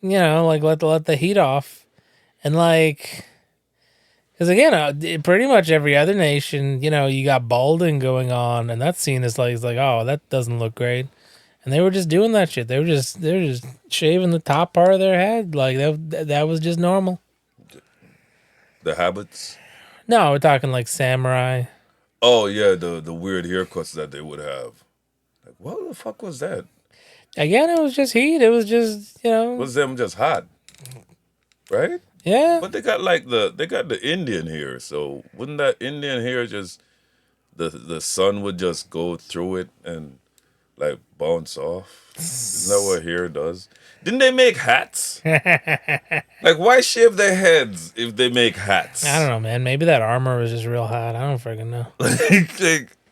like let the heat off, and like, because again, pretty much every other nation, you got balding going on, and that scene is like, it's like, oh, that doesn't look great, and they were just doing that shit. They were just shaving the top part of their head, like that was just normal. The habits. No, we're talking like samurai. Oh yeah, the weird haircuts that they would have. Like, what the fuck was that? Again, it was just heat. It was just, Was them just hot, right? yeah. But they got the Indian hair, so wouldn't that Indian hair just the sun would just go through it and like bounce off? Isn't that what hair does? Didn't they make hats? Like, why shave their heads if they make I don't hats? know, man. Maybe that armor was just real hot. I don't freaking know.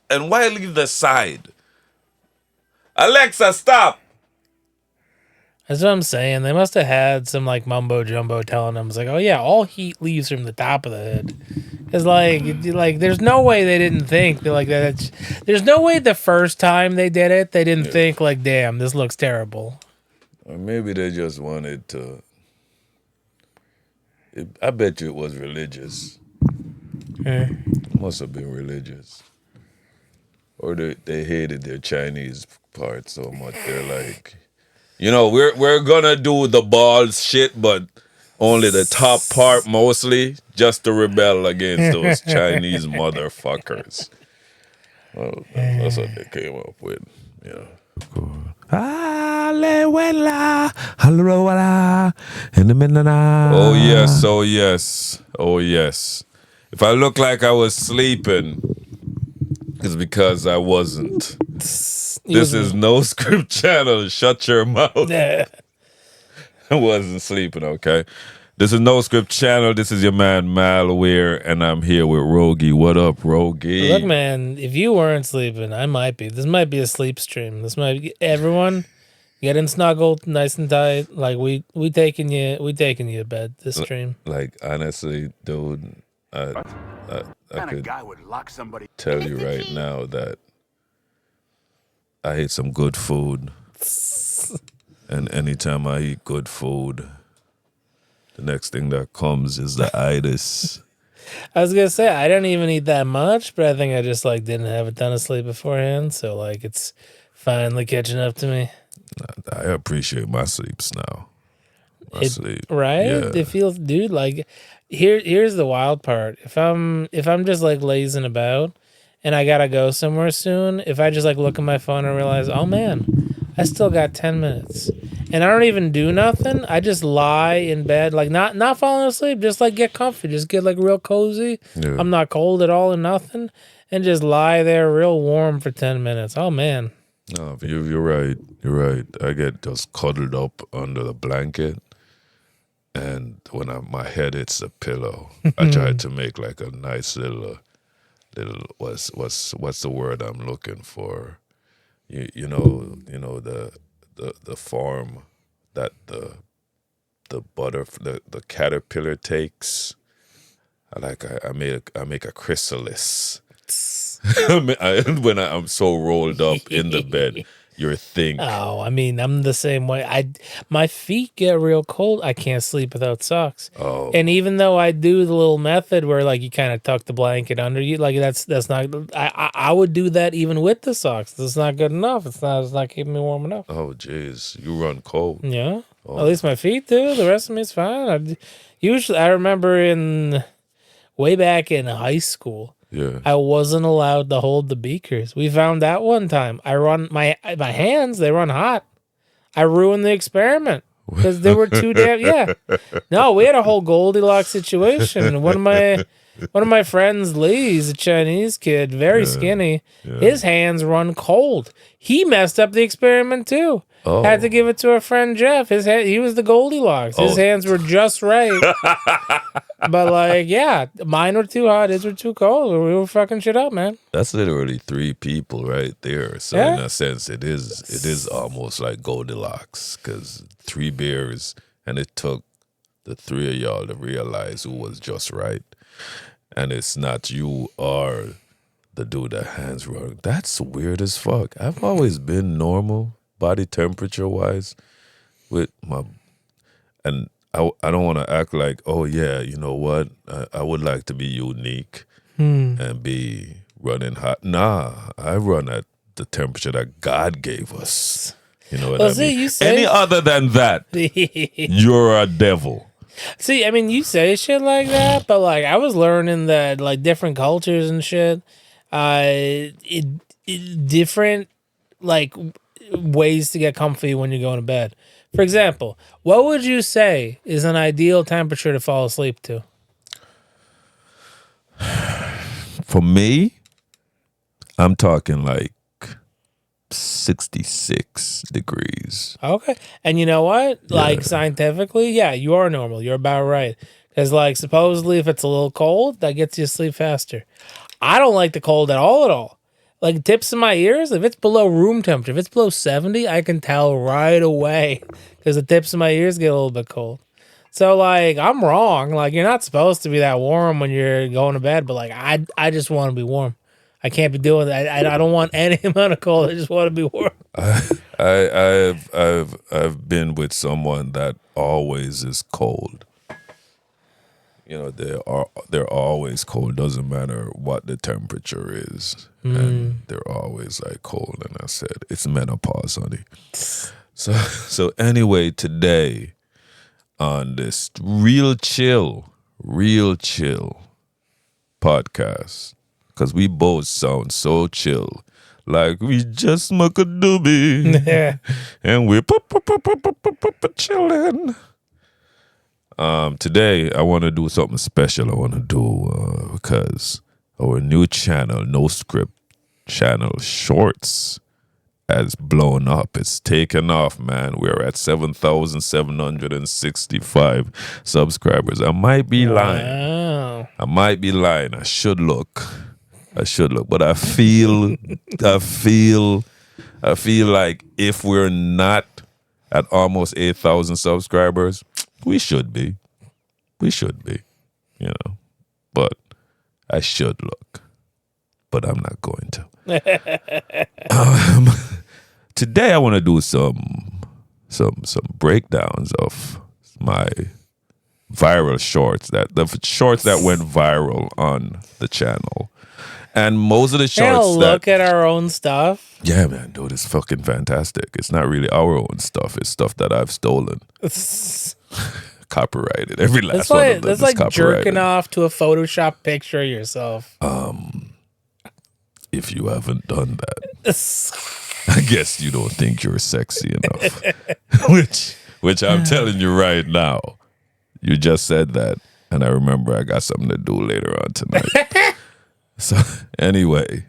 And why leave the side? Alexa, stop! That's what I'm saying. They must have had some like mumbo jumbo telling them, it's like, oh yeah, all heat leaves from the top of the head. It's like there's no way they didn't think that, like that. There's no way the first time they did it, they didn't think like, damn, this looks terrible. Or maybe they just wanted to. I bet you it was religious. It must have been religious. Or they hated their Chinese part so much. They're like, we're gonna do the balls shit, but only the top part mostly, just to rebel against those Chinese motherfuckers. Well, that's what they came up with. Yeah. Cool. Oh yes, oh yes, oh yes. If I look like I was sleeping, it's because I wasn't. This is No Script Channel. Shut your mouth. Yeah. I wasn't sleeping, okay? This is No Script Channel. This is your man Malware, and I'm here with Rogie. What up, Rogie? Look, man, if you weren't sleeping, I might be. This might be a sleep stream. This might be everyone getting snuggled, nice and tight. Like we taking you to bed. This stream. Like honestly, dude, I could tell you right now that I ate some good food, and anytime I eat good food, the next thing that comes is the itis. I was gonna say I didn't even eat that much, but I think I just like didn't have a ton of sleep beforehand, so like it's finally catching up to me. I appreciate my sleeps now. Sleep, right? Yeah. It feels, dude. Like here's the wild part. If I'm just like lazing about, and I gotta go somewhere soon, if I just like look at my phone and realize, oh man, I still got 10 minutes, and I don't even do nothing. I just lie in bed, like not falling asleep, just like get comfy, just get like real cozy. Yeah. I'm not cold at all and nothing, and just lie there real warm for 10 minutes. Oh man. No, you're right. You're right. I get just cuddled up under the blanket, and when my head hits the pillow, I try to make like a nice little what's the word I'm looking for? You know the form that the caterpillar takes. I make a chrysalis. When I'm so rolled up in the bed, you think. Oh, I mean, I'm the same way. My feet get real cold. I can't sleep without socks. Oh, And even though I do the little method where like you kind of tuck the blanket under you, like that's not. I would do that even with the socks. That's not good enough. It's not keeping me warm enough. oh, jeez, you run cold. Yeah. At least my feet do. The rest of me is fine. I remember way back in high school. Yeah. I wasn't allowed to hold the beakers. We found that one time. I run my hands, they run hot. I ruined the experiment because they were too damn, yeah. No, we had a whole Goldilocks situation. One of my friends, Lee, he's a Chinese kid, very skinny. Yeah. His hands run cold. He messed up the experiment too. Oh. Had to give it to our friend Jeff. He was the Goldilocks. His hands were just right. But like, yeah, mine were too hot. His were too cold. We were fucking shit up, man. That's literally 3 people right there. So in a sense, it is almost like Goldilocks because 3 bears, and it took the 3 of y'all to realize who was just right, and it's not you or the dude that hands run. That's weird as fuck. I've always been normal body temperature wise with my. and I don't want to act like, oh yeah, you know what? I would like to be unique and be running hot. Nah, I run at the temperature that God gave us. You know what Well, I mean? see, you Any say. other than that, you're a devil. See, I mean, you say shit like that, but like I was learning that like different cultures and shit, different like ways to get comfy when you're going to bed. For example, what would you say is an ideal temperature to fall asleep to? For me, I'm talking like 66 degrees. Okay. And you know what? Like Yeah. scientifically, yeah, you are normal. You're about right. Because like supposedly if it's a little cold, that gets you to sleep faster. I don't like the cold at all at all. Like tips in my ears, if it's below room temperature, if it's below 70, I can tell right away because the tips in my ears get a little bit cold. So like I'm wrong. Like you're not supposed to be that warm when you're going to bed, but like I just want to be warm. I can't be doing that. I don't want any amount of cold. I just want to be warm. I've been with someone that always is cold. You know, they're always cold. Doesn't matter what the temperature is, and they're always like cold. And I said, it's menopause, honey. So anyway, today on this real chill podcast, because we both sound so chill, like we just smoke a doobie and we're chilling. Today I want to do something special. I want to do because our new channel, No Script channel, Shorts, has blown up. It's taken off, man. We're at 7,765 subscribers. I might be lying. Wow. I should look. But I feel like if we're not at almost 8,000 subscribers, we should be. You know. But I should look. But I'm not going to. Today I want to do some breakdowns of my viral shorts, the shorts that went viral on the channel. And most of the shorts Look at our own stuff. yeah, man, dude, it's fucking fantastic. It's not really our own stuff. It's stuff that I've stolen. Copyrighted. Every last one of them That's is like copyrighted. jerking off to a Photoshop picture of yourself. If you haven't done that, I guess you don't think you're sexy enough. which I'm telling you right now. You just said that, and I remember I got something to do later on tonight. So anyway,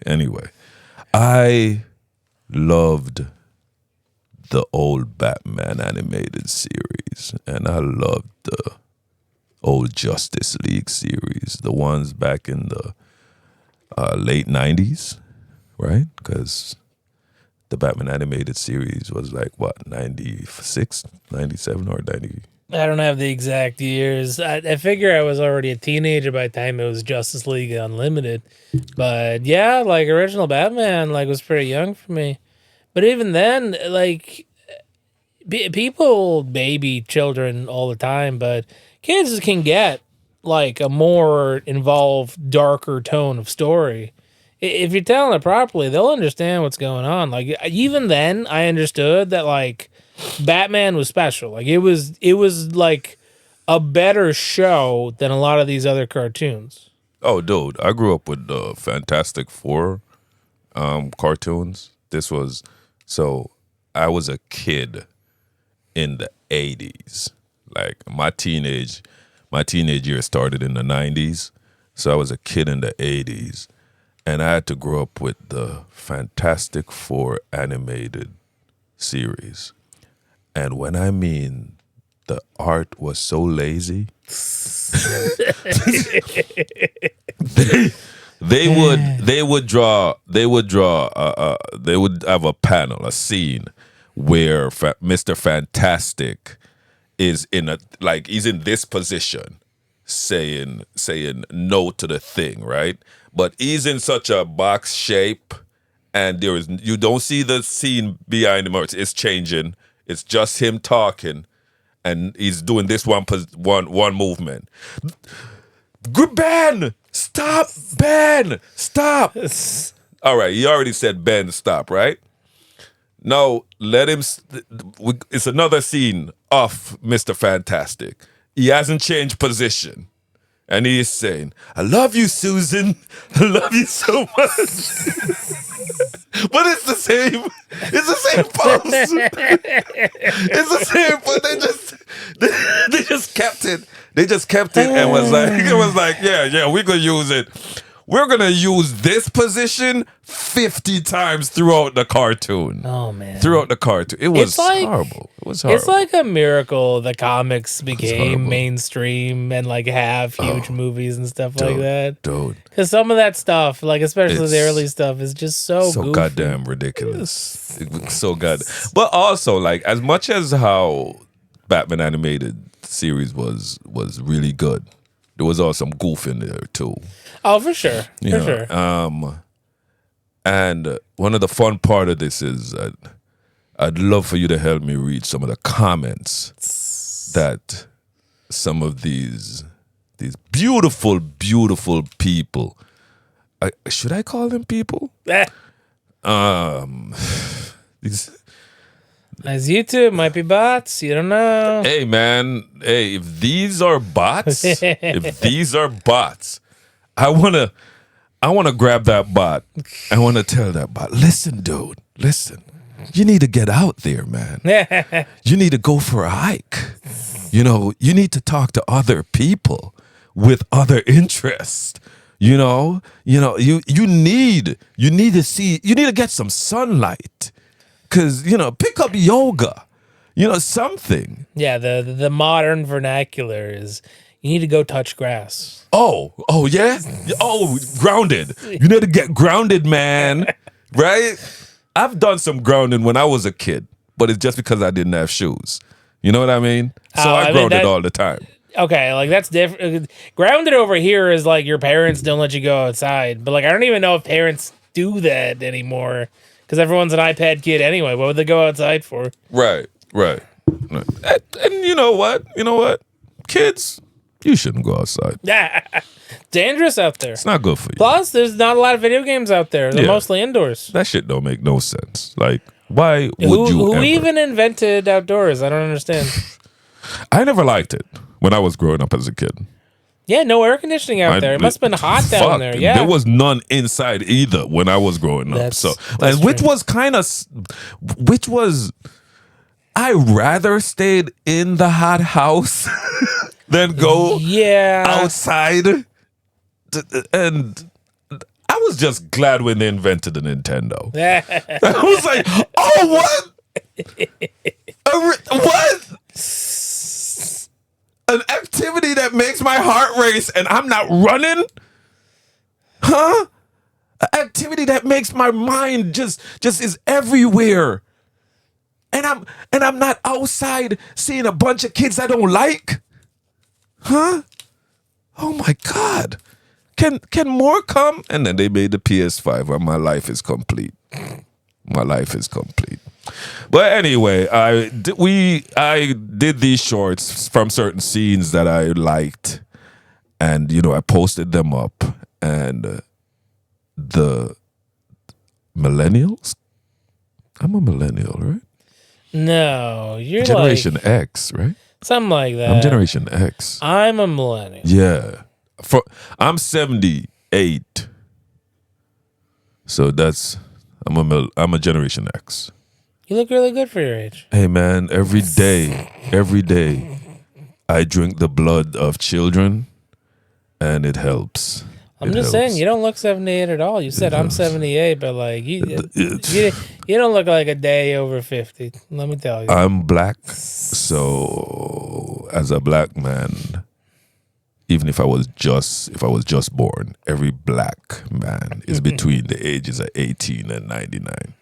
I loved the old Batman animated series, and I loved the old Justice League series, the ones back in the late 90s, right? Because the Batman animated series was like, what, 96, 97, or 90? I don't have the exact years. I figure I was already a teenager by the time it was Justice League Unlimited. But yeah, like original Batman like was pretty young for me. But even then, like people baby children all the time, but kids can get like a more involved, darker tone of story. If you're telling it properly, they'll understand what's going on. Like even then, I understood that like Batman was special. Like it was like a better show than a lot of these other cartoons. Oh, dude, I grew up with the Fantastic Four cartoons. So I was a kid in the 80s. Like my teenage years started in the 90s. So I was a kid in the 80s. And I had to grow up with the Fantastic Four animated series. And when I mean the art was so lazy, they would have a panel, a scene where Mr. Fantastic is he's in this position saying no to the thing, right? But he's in such a box shape, and you don't see the scene behind him. It's changing. It's just him talking, and he's doing this one movement. Ben, stop, Ben, stop. All right, he already said Ben, stop, right? Now let him. It's another scene of Mr. Fantastic. He hasn't changed position. And he is saying, I love you, Susan. I love you so much. But it's the same. It's the same pose. It's the same, but they just kept it. They just kept it and was like, yeah, we're gonna use it. We're gonna use this position 50 times throughout the cartoon. Oh man. Throughout the cartoon. It was horrible. It was horrible. It's like a miracle the comics became mainstream and like have huge movies and stuff like that. Dude. Because some of that stuff, like especially the early stuff, is just so goofy. Goddamn ridiculous. It was so good. But also, like, as much as how Batman animated series was really good, there was also some goof in there too. Oh, for sure. Sure. And one of the fun part of this is I'd love for you to help me read some of the comments that some of these beautiful, beautiful people. Should I call them people? These. As YouTube might be bots, you don't know. Hey man, if these are bots, I wanna grab that bot. I wanna tell that bot, listen, dude, listen. You need to get out there, man. You need to go for a hike. You know, you need to talk to other people with other interests. You need to get some sunlight. Cause pick up yoga, something. Yeah, the modern vernacular is you need to go touch grass. Oh yeah. Oh, grounded. You need to get grounded, man. Right? I've done some grounding when I was a kid, but it's just because I didn't have shoes. You know what I mean? So I grounded all the time. Okay, like that's different. Grounded over here is like your parents don't let you go outside, but like I don't even know if parents do that anymore. Because everyone's an iPad kid anyway. What would they go outside for? Right. And you know what? Kids, you shouldn't go outside. Yeah, dangerous out there. It's not good for you. Plus, there's not a lot of video games out there. They're mostly indoors. That shit don't make no sense. Like, why would you Who ever? even invented outdoors? I don't understand. I never liked it when I was growing up as a kid. Yeah, no air conditioning out there. It must have been hot down there. Yeah, there was none inside either when I was growing up. I rather stayed in the hot house than go outside. And I was just glad when they invented the Nintendo. I was like, oh, what? What? An activity that makes my heart race and I'm not running? Huh? An activity that makes my mind just is everywhere. And I'm not outside seeing a bunch of kids I don't like? Huh? Oh my God. Can more come? And then they made the PS5 where my life is complete. My life is complete. But anyway, I did these shorts from certain scenes that I liked, and I posted them up, and the millennials. I'm a millennial, right? No, you're Generation X, right? Something like that. I'm Generation X. I'm a millennial. Yeah, I'm 78, so I'm a Generation X. You look really good for your age. Hey man, every day, I drink the blood of children, and it helps. I'm just saying, you don't look 78 at all. You said I'm 78, but like you don't look like a day over 50. Let me tell you. I'm black, so as a black man, even if I was just born, every black man is between the ages of 18 and 99.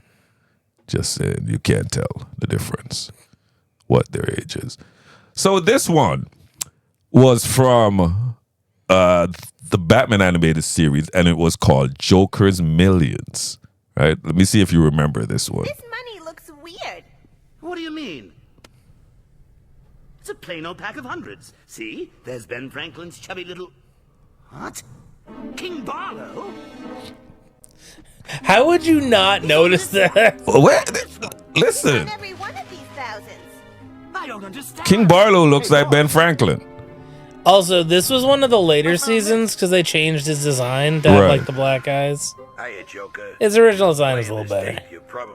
Just saying, you can't tell the difference, what their age is. So this one was from the Batman animated series, and it was called Joker's Millions. Right? Let me see if you remember this one. This money looks weird. What do you mean? It's a plain old pack of hundreds. See? There's Ben Franklin's chubby little... What? King Barlow? How would you not notice that? Listen. On every one of these thousands. I don't understand. King Barlow looks like Ben Franklin. Also, this was one of the later seasons because they changed his design to have Right. like the black eyes. Hiya, Joker. His original design is a little better.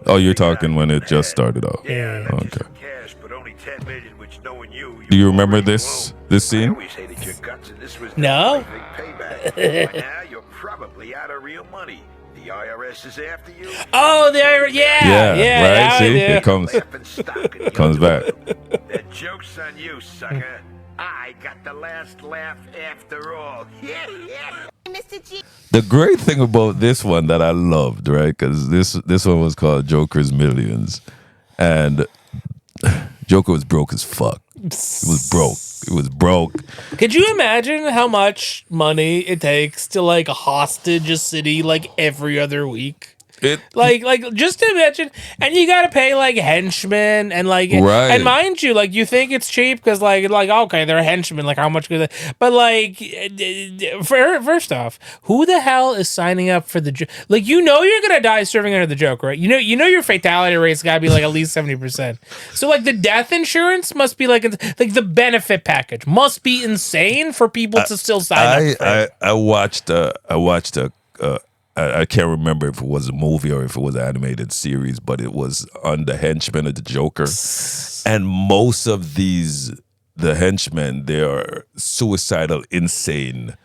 Oh, you're talking when it just started off. Yeah. Okay. Cash, but only 10 million, which knowing you Do you remember this I scene? always hated your guts, and this was No. payback. But now you're probably out of real money. The IRS is after you. Oh, there, yeah, right. now I See, do. it comes Laughing stock and comes back. The joke's on you, sucker. I got the last laugh after all. Yeah. Mr. G. The great thing about this one that I loved, right? Because this one was called Joker's Millions, and Joker was broke as fuck. It was broke. It was broke. Could you imagine how much money it takes to like hostage a city like every other week? Like just imagine, and you gotta pay like henchmen and like, Right. and mind you, like you think it's cheap because like okay, they're henchmen, like how much could they? But like, first off, who the hell is signing up for the like? You know you're gonna die serving under the Joker, right? You know your fatality rate's gotta be like at least 70%. So like the death insurance must be like the benefit package must be insane for people to still sign up. For it. I watched I can't remember if it was a movie or if it was an animated series, but it was on the henchmen of the Joker. And most of the henchmen, they are suicidal, insane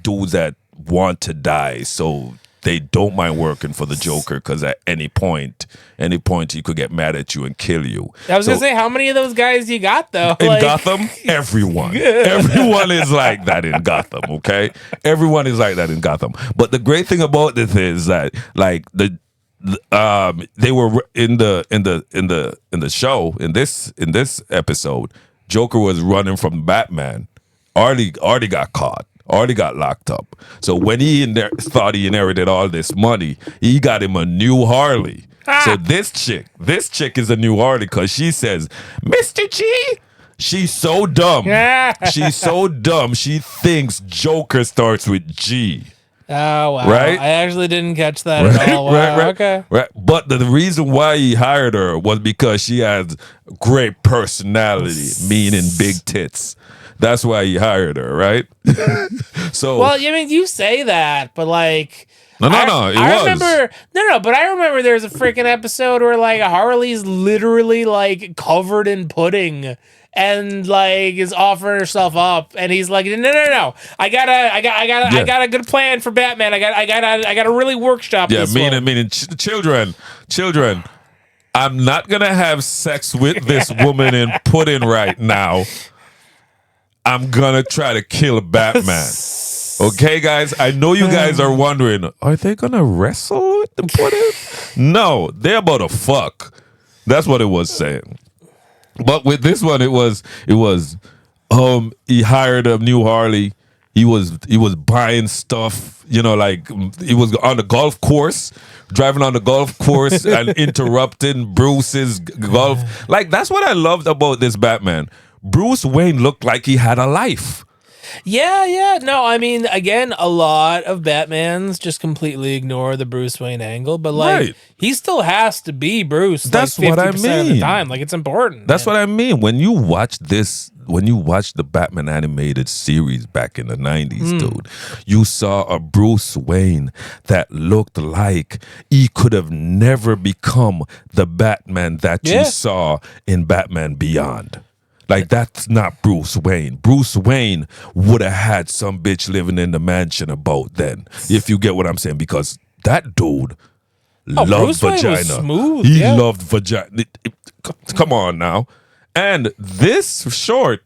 dudes that want to die. So they don't mind working for the Joker because at any point he could get mad at you and kill you. I was gonna say, how many of those guys you got though? In Like- Gotham, everyone is like that in Gotham. Okay, everyone is like that in Gotham. But the great thing about this is that, like they were in the show in this episode, Joker was running from Batman. Already got caught. Already got locked up. So when he thought he inherited all this money, he got him a new Harley. So this chick is a new Harley because she says, Mr. G. She's so dumb. She's so dumb. She thinks Joker starts with G. Oh wow! Right? I actually didn't catch that at all. Wow. Okay. Right. But the reason why he hired her was because she has great personality, meaning big tits. That's why he hired her, right? So Well, I mean, you say that, but like, No, it was. Remember, but I remember there's a freaking episode where like Harley's literally like covered in pudding and like is offering herself up, and he's like, no, I got a good plan for Batman. I got to really workshop this one. meaning children. I'm not gonna have sex with this woman in pudding right now. I'm gonna try to kill Batman. Okay, guys? I know you guys are wondering, are they gonna wrestle with the pudding? No, they're about to fuck. That's what it was saying. But with this one, it was he hired a new Harley. He was buying stuff, like he was on the golf course, driving on the golf course and interrupting Bruce's golf. Like, that's what I loved about this Batman. Bruce Wayne looked like he had a life. Yeah. No, I mean, again, a lot of Batmans just completely ignore the Bruce Wayne angle, but like Right. he still has to be Bruce. That's like, what I 50% of the mean. time. Like, it's important. That's what I mean. When you watch the Batman animated series back in the 90s, dude, you saw a Bruce Wayne that looked like he could have never become the Batman that Yeah. you saw in Batman Beyond. Like, that's not Bruce Wayne. Bruce Wayne would have had some bitch living in the mansion about then, if you get what I'm saying, because that dude loved Bruce Wayne was vagina. smooth, He yeah. loved vagina. Come on now. And this short,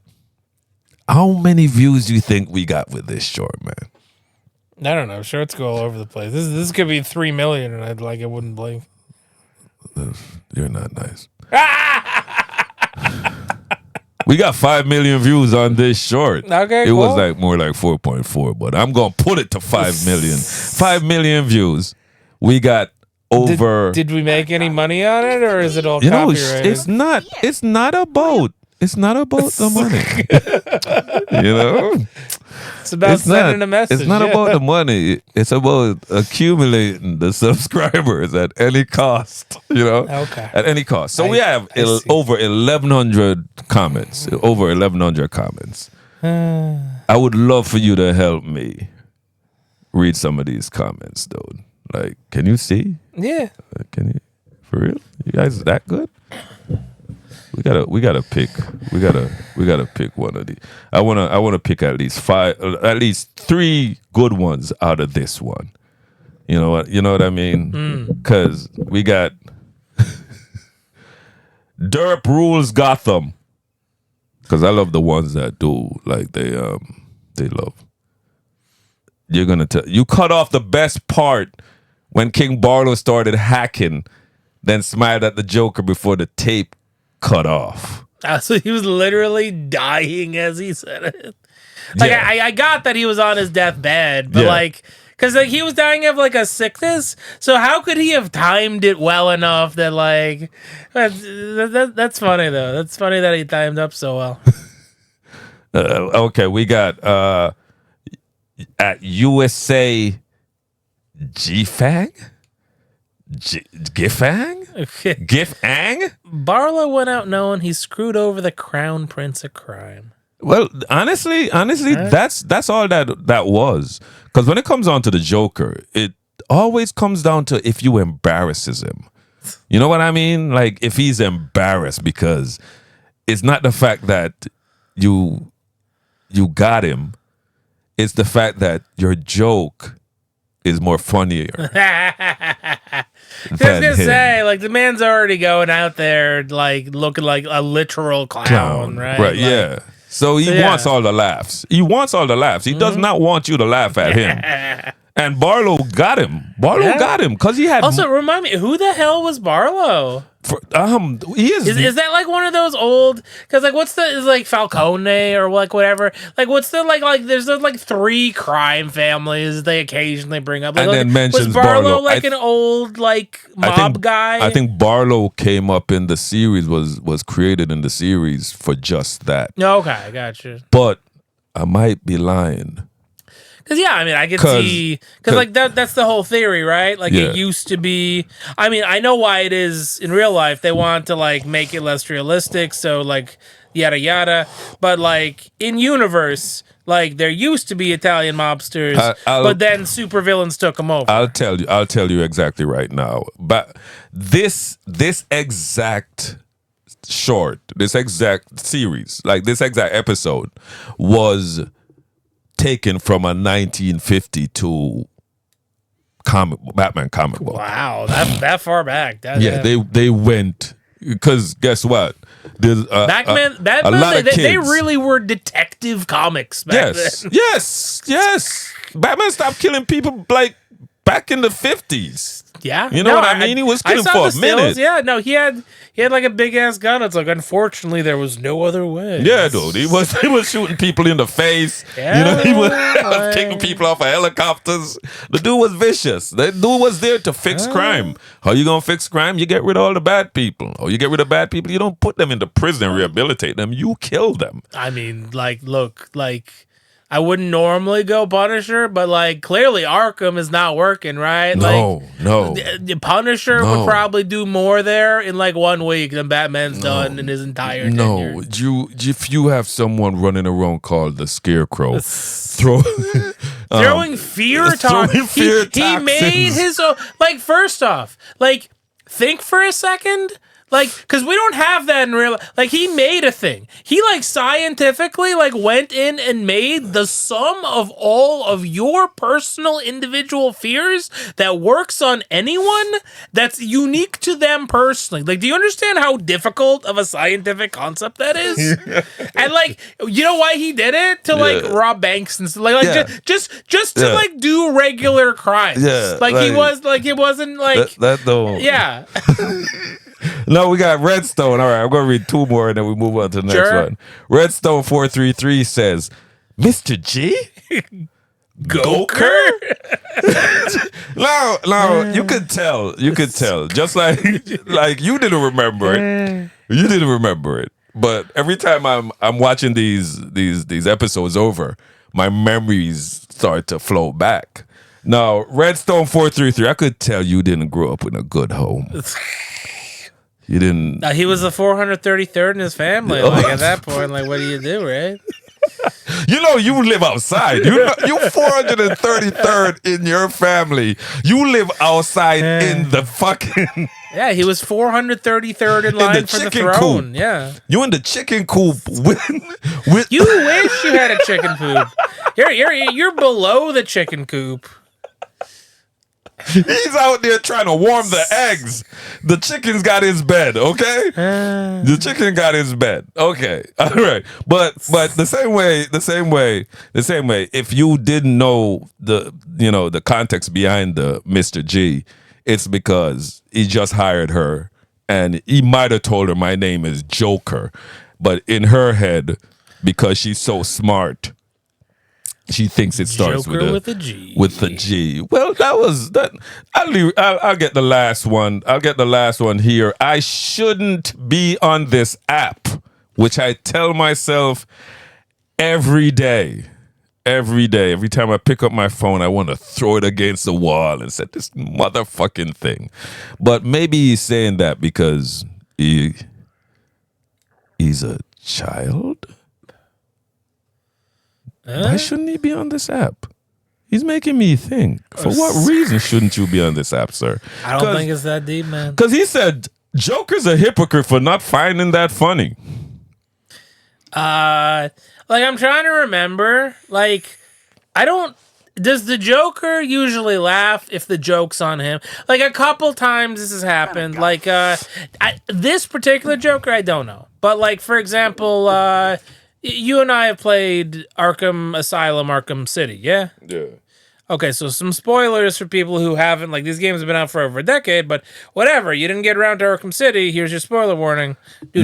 how many views do you think we got with this short, man? I don't know. Shorts go all over the place. This could be 3 million, and I wouldn't blink. You're not nice. We got 5 million views on this short. Okay, it was cool. like more like 4.4, but I'm gonna put it to 5 million. 5 million views. We got over. Did we make any money on it, or is it all you know, copyrighted? it's not about it's not about the money. You know? It's about sending a message. It's not about the money. It's about accumulating the subscribers at any cost. You know? Okay. At any cost. So we have over 1,100 comments. Over 1,100 comments. I would love for you to help me read some of these comments, dude. Like, can you see? Yeah. Can you? For real? You guys that good? We gotta pick one of these. I wanna pick at least three good ones out of this one. You know what I mean? Because we got Derp rules Gotham. Because I love the ones that do like they love. You're gonna tell you cut off the best part when King Barlow started hacking, then smiled at the Joker before the tape cut off. So he was literally dying as he said it. Like Yeah. I got that he was on his deathbed, but Yeah. like, because like he was dying of like a sickness. So how could he have timed it well enough that like that's funny though. That's funny that he timed up so well. Okay, we got at USA GFang? Gifang? Gifang? Barlow went out knowing he screwed over the crown prince of crime. Well, honestly, that's all that was. Because when it comes on to the Joker, it always comes down to if you embarrasses him. You know what I mean? Like if he's embarrassed, because it's not the fact that you got him, it's the fact that your joke is more funnier. I was gonna say, like, the man's already going out there, like, looking like a literal clown, right? Right, Like, yeah. So he wants all the laughs. He wants all the laughs. He does not want you to laugh at him. And Barlow got him. Barlow got him because he had. Also, remind me, who the hell was Barlow? He is. Is that like one of those old? Because like, what's the is like Falcone or like whatever? Like, what's the like? There's those like three crime families they occasionally bring up. Like, And then mentions was Barlow Barlow. like an old like mob guy? I think Barlow came up in the series, was created in the series for just that. Okay, gotcha. But I might be lying. Because yeah, I mean, I could see because like that's the whole theory, right? Like it used to be. I mean, I know why it is in real life. They want to like make it less realistic, so like yada yada. But like in universe, like there used to be Italian mobsters, but then supervillains took them over. I'll tell you exactly right now. But this exact short, this exact series, like this exact episode was taken from a 1952 Batman comic book. Wow, that far back. They went because guess what? There's Batman. a lot of kids. They really were detective comics back then. Yes. Batman stopped killing people like back in the 50s. Yeah, you know what I mean. He was killing for a minute. Yeah, no, he had like a big ass gun. It's like unfortunately there was no other way. Yeah, dude, he was shooting people in the face. Yeah, you know, he was kicking people off of helicopters. The dude was vicious. The dude was there to fix crime. How you gonna fix crime? You get rid of all the bad people. Or you get rid of bad people, you don't put them into prison and rehabilitate them. You kill them. I mean, like, look, like. I wouldn't normally go Punisher, but like clearly Arkham is not working, right? No. The Punisher would probably do more there in like 1 week than Batman's done in his entire tenure. No, if you have someone running around called the Scarecrow, throwing fear toxins. He made his own. Like, first off, like think for a second. Like, because we don't have that in real life. Like, he made a thing. He, like, scientifically, like, went in and made the sum of all of your personal individual fears that works on anyone that's unique to them personally. Like, do you understand how difficult of a scientific concept that is? And, like, you know why he did it? To, like, rob banks and stuff. Like just to, like, do regular crimes. Yeah. Like, he was, like, it wasn't, like... That don't... Yeah. No, we got Redstone. All right, I'm going to read two more and then we move on to the next one. Redstone 433 says, Mr. G? Goker? No, you could tell. Just like you didn't remember it. You didn't remember it. But every time I'm watching these episodes over, my memories start to flow back. Now, Redstone 433, I could tell you didn't grow up in a good home. You didn't. He was the 433rd in his family. Like at that point, like what do you do, right? You know, you live outside. You 433rd in your family. You live outside in the fucking. Yeah, he was 433rd in line for the throne. Coop. Yeah, you in the chicken coop with You wish you had a chicken coop. You're below the chicken coop. He's out there trying to warm the eggs. The chicken's got his bed, okay? The chicken got his bed. Okay. All right. But the same way, if you didn't know the context behind the Mr. G, it's because he just hired her and he might have told her my name is Joker. But in her head, because she's so smart, she thinks it starts Joker with a G. With the G. Well, that was that. I'll get the last one. I'll get the last one here. I shouldn't be on this app, which I tell myself every day. Every day. Every time I pick up my phone, I want to throw it against the wall and say this motherfucking thing. But maybe he's saying that because he's a child. Why shouldn't he be on this app? He's making me think. For what reason shouldn't you be on this app, sir? I don't think it's that deep, man. Because he said Joker's a hypocrite for not finding that funny. Like I'm trying to remember. Like, I don't. Does the Joker usually laugh if the joke's on him? Like a couple times this has happened. Like this particular Joker, I don't know. But like for example, you and I have played Arkham Asylum, Arkham City, yeah? Yeah. Okay, so some spoilers for people who haven't, like, these games have been out for over a decade, but whatever, you didn't get around to Arkham City, here's your spoiler warning. They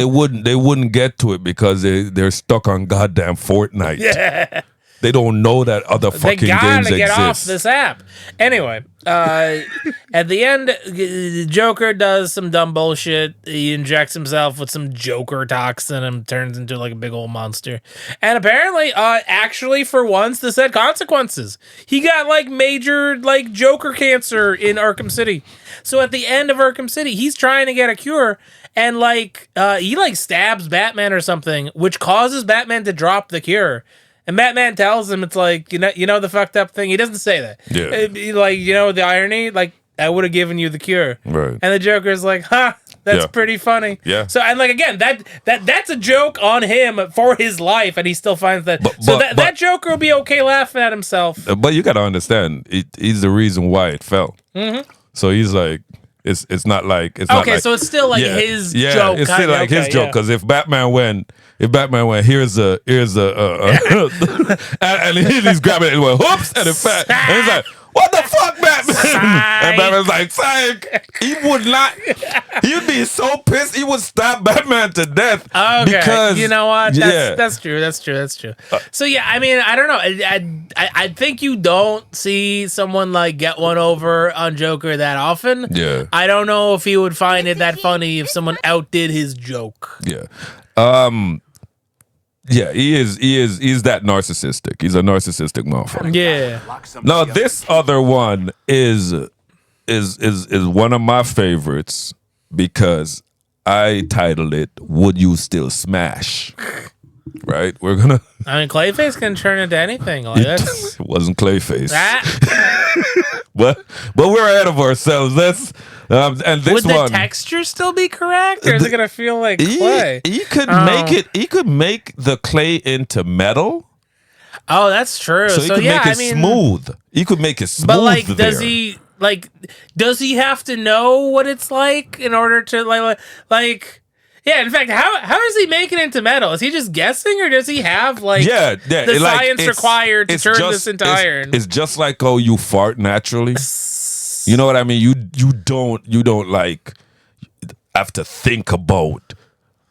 wouldn't get to it because they're stuck on goddamn Fortnite. Yeah. They don't know that other fucking games exist. They gotta get off this app. Anyway, at the end, the Joker does some dumb bullshit. He injects himself with some Joker toxin and turns into like a big old monster. And apparently, actually for once, this had consequences. He got like major like Joker cancer in Arkham City. So at the end of Arkham City, he's trying to get a cure. And like he like stabs Batman or something, which causes Batman to drop the cure. And Batman tells him, it's like, you know the fucked up thing? He doesn't say that. Yeah. Like, you know the irony? Like, I would have given you the cure. Right. And the Joker's like, that's pretty funny. Yeah. So, and like, again, that's a joke on him for his life, and he still finds that. That Joker will be okay laughing at himself. But you got to understand, he's the reason why it fell. Mm-hmm. So he's like, it's not like... It's not like, so it's still like his joke. Yeah, it's still like his joke, because if Batman went, here's a and he's grabbing it and went, whoops, and he's like, what the fuck, Batman? And Batman's like, psych. He'd be so pissed, he would stab Batman to death. Okay, because, you know what? That's true. So yeah, I mean, I don't know. I think you don't see someone like get one over on Joker that often. Yeah. I don't know if he would find it that funny if someone outdid his joke. Yeah. Yeah, he's that narcissistic. He's a narcissistic motherfucker. Yeah. Now this other one is one of my favorites because I titled it "Would You Still Smash?" Right? We're gonna. I mean, Clayface can turn into anything. Like that's. It wasn't Clayface. but we're ahead of ourselves. Let's. And this would the one, texture still be correct, or is it gonna feel like clay? He could make it. He could make the clay into metal. Oh, that's true. So he could make it smooth. He could make it smooth. But like, does he have to know what it's like in order to like? Yeah, in fact, how does he make it into metal? Is he just guessing, or does he have the science required to turn this into iron? It's just like how you fart naturally. You know what I mean? You don't like have to think about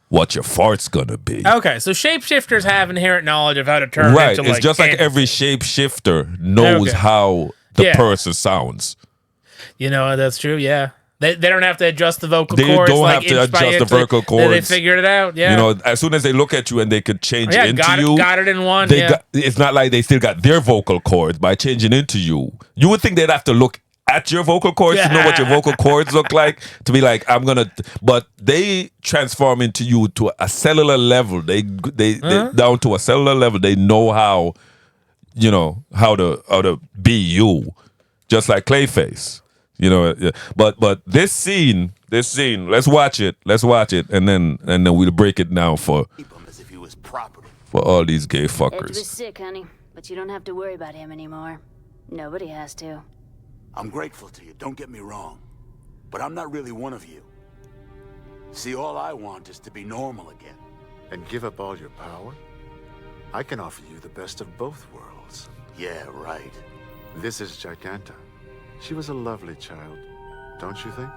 what your fart's gonna be. Okay, so shapeshifters have inherent knowledge of how to turn into it's just like every shapeshifter knows how the person sounds. You know, that's true, yeah. They don't have to adjust the vocal They cords. don't like, have to inch by adjust the inch. vocal They cords. figured it out. Yeah. You know, as soon as they look at you and they could change into you, got it in one. they got, it's not like they still got their vocal cords by changing into you. You would think they'd have to look at your vocal cords to know what your vocal cords look like, to be like, but they transform into you to a cellular level. They down to a cellular level. They know how, how to be you, just like Clayface. But this scene, let's watch it, and then we'll break it down for As if he was property. for all these gay Edge fuckers. was sick, honey, but you don't have to worry about him anymore. Nobody has to. I'm grateful to you, don't get me wrong. But I'm not really one of you. See, all I want is to be normal again. And give up all your power? I can offer you the best of both worlds. Yeah, right. This is Giganta. She was a lovely child, don't you think?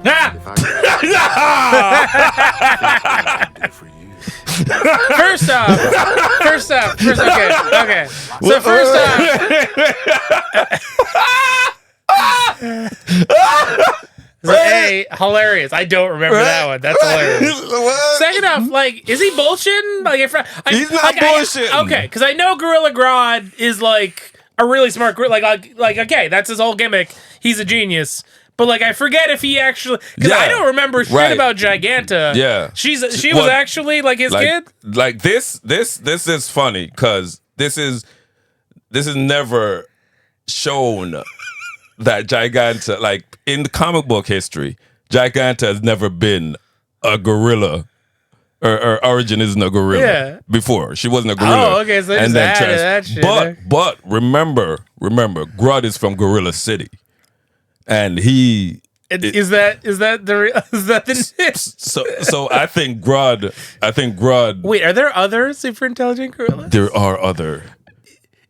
Ah! If I could do for you. First off, okay. So first off, A, hilarious. I don't remember that one. That's hilarious. Second off, like, is he bullshitting? Like, He's not bullshitting. Okay, because I know Gorilla Grodd is like a really smart gorilla. Like, okay, that's his whole gimmick. He's a genius. But like, I forget if he actually, because I don't remember shit about Giganta. Yeah, she was actually like his kid. Like this is funny because this is never shown that Giganta, like in the comic book history, Giganta has never been a gorilla. Her origin isn't a gorilla. Before she wasn't a gorilla. Oh, okay, so they just added that shit. But remember, Grodd is from Gorilla City. And he is that the so I think Grodd. Wait, are there other super intelligent gorillas? There are other.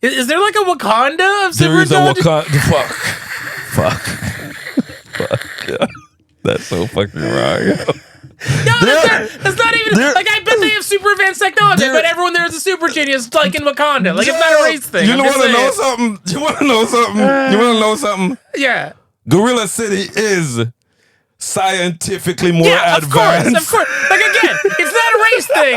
Is there like a Wakanda of super There is a intelligent? Wakanda. Fuck. Yeah. That's so fucking wrong. No, that's not even like, I bet they have super advanced technology, but everyone there is a super genius, like in Wakanda. Like, it's not a race thing. You want to know something? You want to know something? Yeah. Gorilla City is scientifically more advanced. Of course. Like, again, it's not a race thing.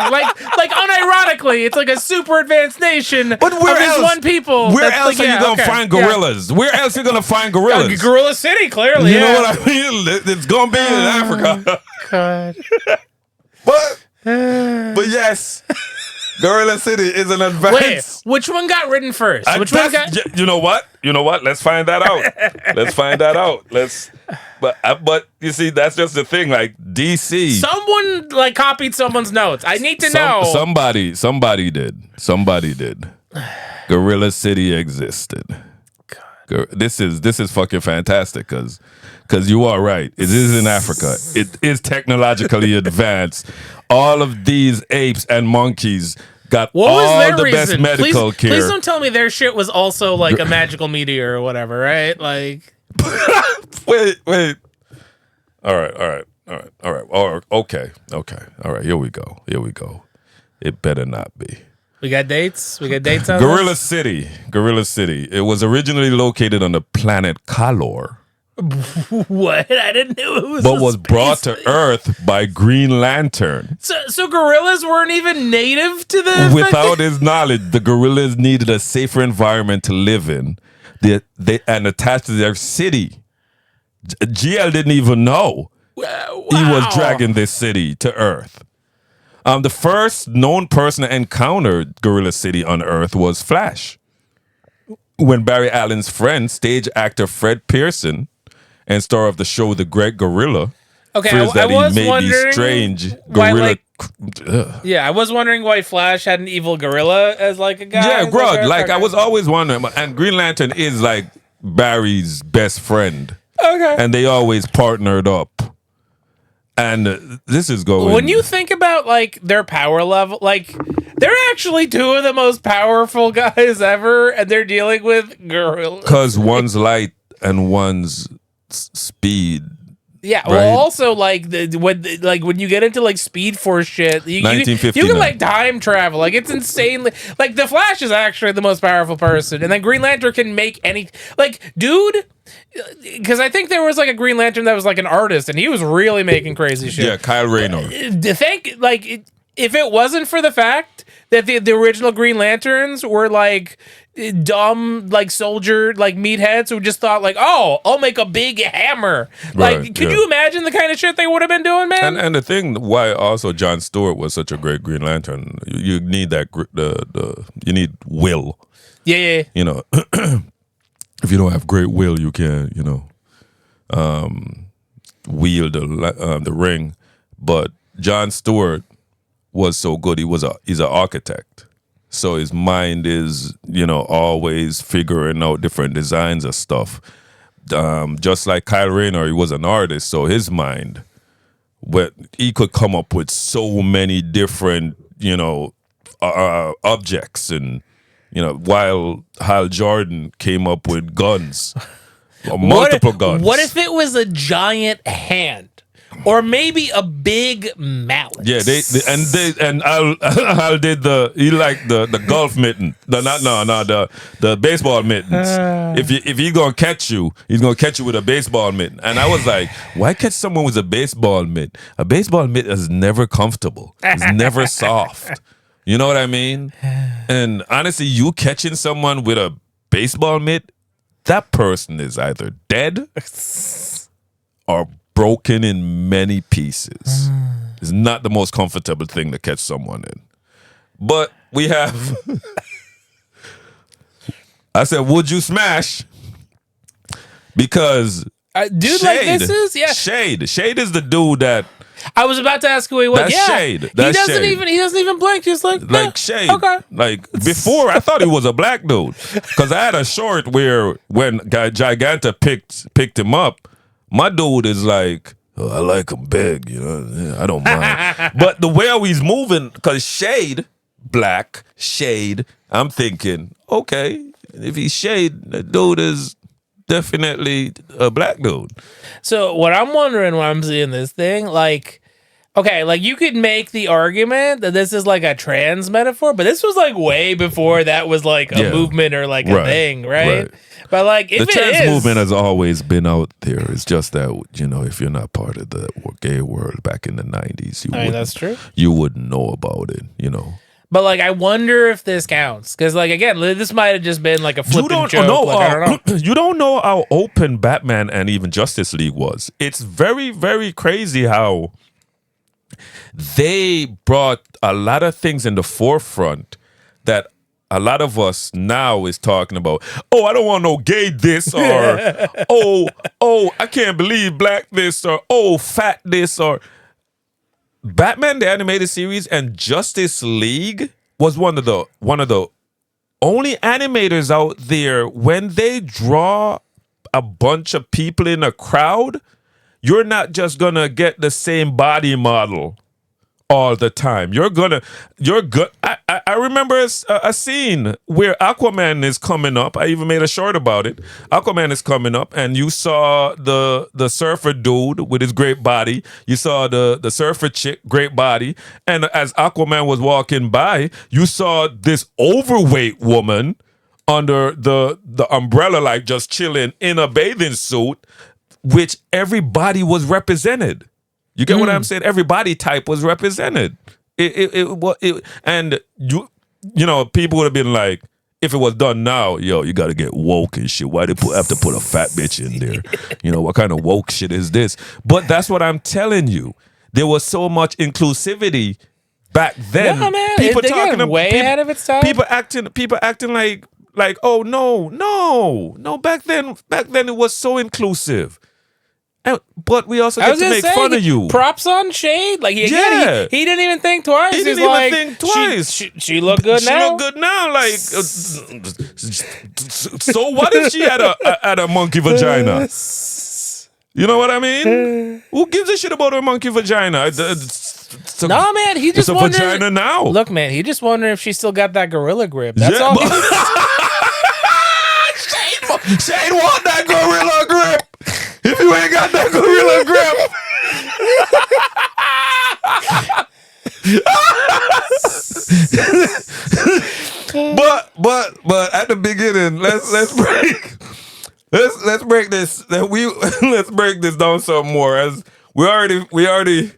Like unironically, it's like a super advanced nation. But where else? One people. Where else are you gonna find gorillas? Yeah. Where else are you gonna find gorillas? Gorilla City, clearly. You know what I mean? It's gonna be in Africa. God. But yes. Gorilla City is an advance. Wait, which one got written first? Which one got? You know what? Let's find that out. But you see, that's just the thing. Like DC, someone like copied someone's notes. I need to know. Somebody did. Gorilla City existed. God. This is fucking fantastic because you are right. It is in Africa. It is technologically advanced. All of these apes and monkeys got all the best medical care. Please don't tell me their shit was also like a magical meteor or whatever, right? Like, wait. All right. Okay. All right. Here we go. It better not be. We got dates on Gorilla City. It was originally located on the planet Kalor. What? I didn't know it was. But was brought to Earth by Green Lantern. So gorillas weren't even native to the. Without his knowledge, the gorillas needed a safer environment to live in. And attached to their city. GL didn't even know he was dragging this city to Earth. The first known person to encounter Gorilla City on Earth was Flash. When Barry Allen's friend, stage actor Fred Pearson, and star of the show The Great Gorilla, fears that he may be strange gorilla. I was wondering why Flash had an evil gorilla as like a guy. Yeah, Grodd. Like I was always wondering, and Green Lantern is like Barry's best friend. Okay, and they always partnered up. And this is going. When you think about like their power level, like they're actually two of the most powerful guys ever, and they're dealing with gorillas. Because one's light and one's speed. Yeah. Right? Well, also like when you get into like Speed Force shit, you 1959. can like time travel. Like it's insanely like the Flash is actually the most powerful person, and then Green Lantern can make any like dude. Because I think there was like a Green Lantern that was like an artist, and he was really making crazy shit. Yeah, Kyle Rayner. If it wasn't for the fact that the original Green Lanterns were like dumb like soldier like meatheads who just thought like, oh, I'll make a big hammer. Like, Right, could yeah. you imagine the kind of shit they would have been doing, man? And the thing why also John Stewart was such a great Green Lantern, you need that you need will. Yeah. You know, if you don't have great will, you can't wield the ring. But John Stewart was so good. He's an architect, so his mind is always figuring out different designs of stuff. Just like Kyle Rayner, he was an artist, so his mind, but he could come up with so many different objects, and while Hal Jordan came up with guns, multiple guns. What if it was a giant hand? Or maybe a big mallet. Yeah, Al did the golf mitten. The baseball mittens. If he's gonna catch you, he's gonna catch you with a baseball mitten. And I was like, why catch someone with a baseball mitt? A baseball mitt is never comfortable. It's never soft. You know what I mean? And honestly, you catching someone with a baseball mitt, that person is either dead or broken in many pieces. It's not the most comfortable thing to catch someone in. But we have I said, would you smash? Because dude, Shade, like this is Shade is the dude that I was about to ask who he was. That's yeah, Shade. He That's doesn't Shade. even blink. He's like Shade. Okay. Like before, I thought he was a black dude because I had a short where when Giganta picked him up, my dude is like, oh, I like him big, yeah, I don't mind. But the way he's moving, because Shade, black, Shade, I'm thinking, okay, if he's Shade, the dude is definitely a black dude. So what I'm wondering when I'm seeing this thing, like, okay, like you could make the argument that this is like a trans metaphor, but this was like way before that was like a movement or like a thing, right? But like, if the trans it is, movement has always been out there. It's just that if you're not part of the gay world back in the 90s, that's true. You wouldn't know about it, But like, I wonder if this counts because, like, again, this might have just been like a flippant joke. I don't know. You don't know how open Batman and even Justice League was. It's very, very crazy how they brought a lot of things in the forefront that a lot of us now is talking about. Oh, I don't want no gay this, or oh, I can't believe black this, or oh, fat this, or Batman the animated series and Justice League was one of the only animators out there when they draw a bunch of people in a crowd, you're not just gonna get the same body model all the time. You're good. I remember a scene where Aquaman is coming up. I even made a short about it. Aquaman is coming up, and you saw the surfer dude with his great body. You saw the surfer chick, great body. And as Aquaman was walking by, you saw this overweight woman under the umbrella, like just chilling in a bathing suit, which everybody was represented. You get what I'm saying? Every body type was represented. And people would have been like, if it was done now, you got to get woke and shit. Why they have to put a fat bitch in there? What kind of woke shit is this? But that's what I'm telling you. There was so much inclusivity back then. Yeah, man. People They got talking way ahead of its time. People acting like, oh no. Back then it was so inclusive. But we also get to make fun of you. Props on Shade. Like, he didn't even think twice. He didn't even think twice. She looked good now. She looked good now. Like, so what if she had a monkey vagina? You know what I mean? Who gives a shit about her monkey vagina? No, man. He just it's a wondering, vagina now. Look, man. He just wondering if she still got that gorilla grip. That's all. Shane want that gorilla grip. If you ain't got that gorilla grip. but at the beginning, let's break this. Let's break this down some more. As we already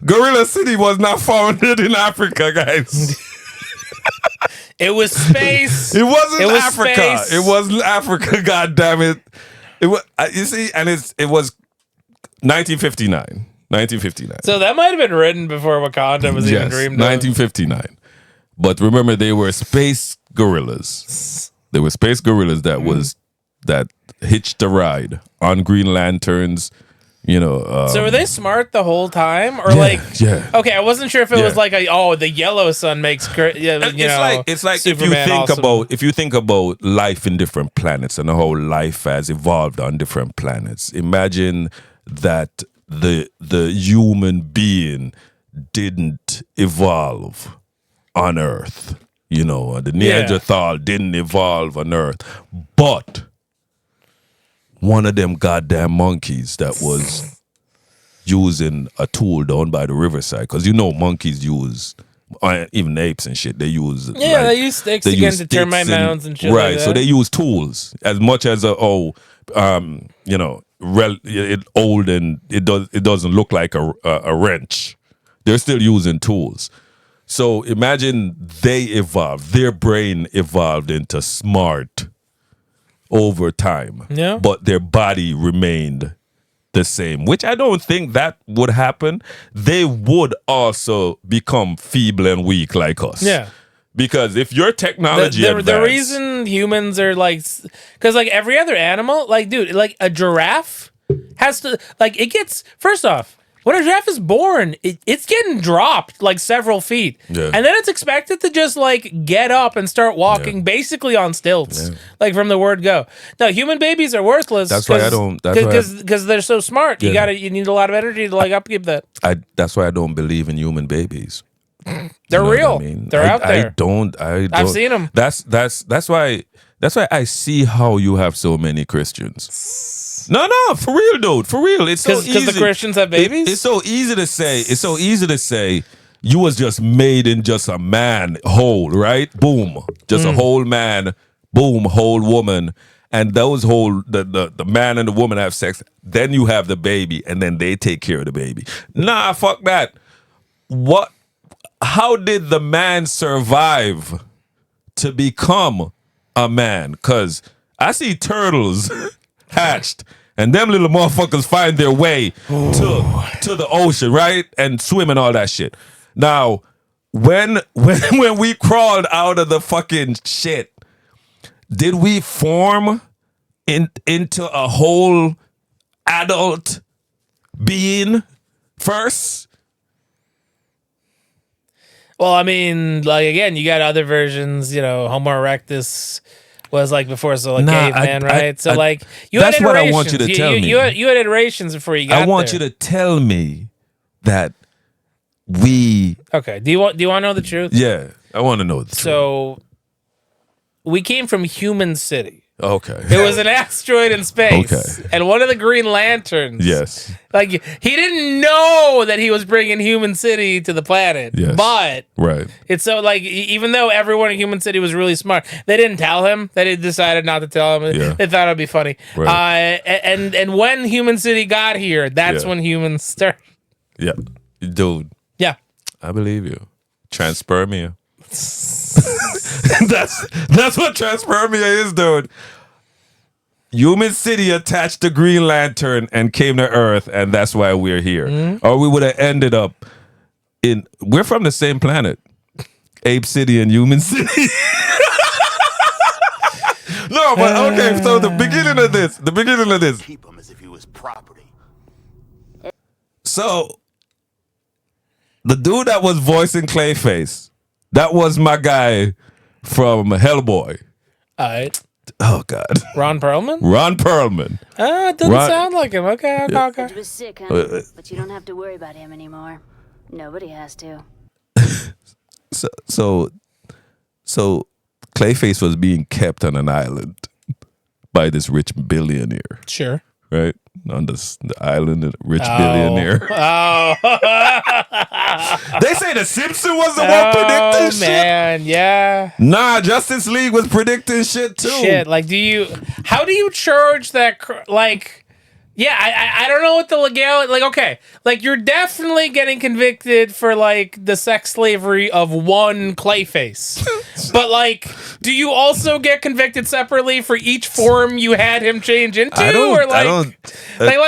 Gorilla City was not founded in Africa, guys. It was space. It wasn't Africa. Space. It wasn't Africa. God damn it! It was. You see, and it was 1959. 1959. So that might have been written before Wakanda was even dreamed 1959. But remember, they were space gorillas. They were space gorillas that hitched a ride on Green Lanterns. You know. So were they smart the whole time, or yeah. Okay, I wasn't sure if it was like the yellow sun makes it's like if you think about life in different planets and how life has evolved on different planets. Imagine that the human being didn't evolve on Earth. You know, the Neanderthal didn't evolve on Earth, but one of them goddamn monkeys that was using a tool down by the riverside, because you know monkeys use, even apes and shit, they use they use sticks against the termite mounds and shit right, like that. so they use tools as much as it old and it doesn't look like a wrench. They're still using tools. So imagine they evolved, their brain evolved into smart over time. Yeah. But their body remained the same, which I don't think that would happen. They would also become feeble and weak like us. Yeah. Because if your technology the reason humans are because every other animal, dude, a giraffe has to, it gets, first off, when a giraffe is born, it's getting dropped several feet. Yeah. And then it's expected to just get up and start walking basically on stilts, from the word go. No, human babies are worthless. That's why I don't. Because they're so smart. Yeah. You need a lot of energy to upkeep that. That's why I don't believe in human babies. They're real. They're out there. I don't. I've seen them. That's why I see how you have so many Christians. No, for real, dude. For real. It's so easy. Because the Christians have babies? It's so easy to say. It's so easy to say you was just made in just a man whole, right? Boom. Just a whole man, boom, whole woman. And those the man and the woman have sex. Then you have the baby, and then they take care of the baby. Nah, fuck that. How did the man survive to become a man? Because I see turtles hatched, and them little motherfuckers find their way to the ocean, right? And swim and all that shit. Now, when we crawled out of the fucking shit, did we form into a whole adult being first? Well, I mean, again, you got other versions, Homo erectus was before, so caveman, right? You had iterations. That's what I want you to tell me. You had iterations before you got there. I want you to tell me that we... Okay, do you want to know the truth? Yeah, I want to know the truth. So, we came from Human City. Okay. It was an asteroid in space. Okay. And one of the Green Lanterns. Yes. He didn't know that he was bringing Human City to the planet. Yes. But right. It's so even though everyone in Human City was really smart, they didn't tell him. They decided not to tell him. Yeah. They thought it'd be funny. Right. And when Human City got here, that's when humans started. Yeah. Dude. Yeah. I believe you. Transpermia. that's what transpermia is, dude. Human City attached the Green Lantern and came to Earth, and that's why we're here. Mm-hmm. Or we would have ended up we're from the same planet. Ape City and Human City. No, but okay, so the beginning of this. Keep him as if he was property. So the dude that was voicing Clayface, that was my guy from Hellboy. All right. Oh, God. Ron Perlman? Ron Perlman. It doesn't sound like him. Okay. It was sick, huh? But you don't have to worry about him anymore. Nobody has to. So Clayface was being kept on an island. by this rich billionaire, Sure. right? On the island, the rich billionaire. Oh. They say the Simpsons was the one predicting shit. Man, yeah. Nah, Justice League was predicting shit too. Shit, like, how do you charge that, yeah, I don't know what the legality, like, okay, like, you're definitely getting convicted for, like, the sex slavery of one Clayface, but, like, do you also get convicted separately for each form you had him change into,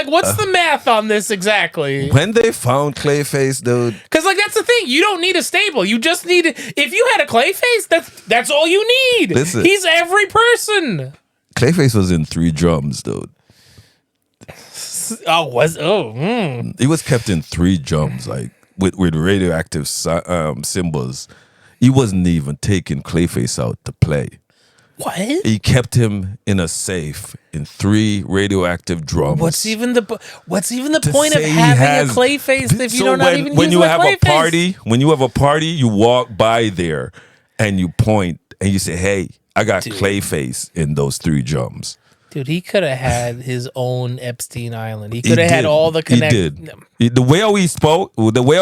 what's the math on this exactly? When they found Clayface, dude, Because, like, that's the thing, you don't need a stable, you just need, if you had a Clayface, that's all you need. Listen. He's every person. Clayface was in 3 drums, dude. He He was kept in 3 drums, like with radioactive symbols. He wasn't even taking Clayface out to play. What? He kept him in a safe in 3 radioactive drums. What's even the To point of say he having has- a Clayface if you So don't not even when use you my have Clayface? when you have a party, you walk by there and you point and you say, "Hey, I got Clayface in those 3 drums." Dude, he could have had his own Epstein Island. He could have had all the He connect. did. The way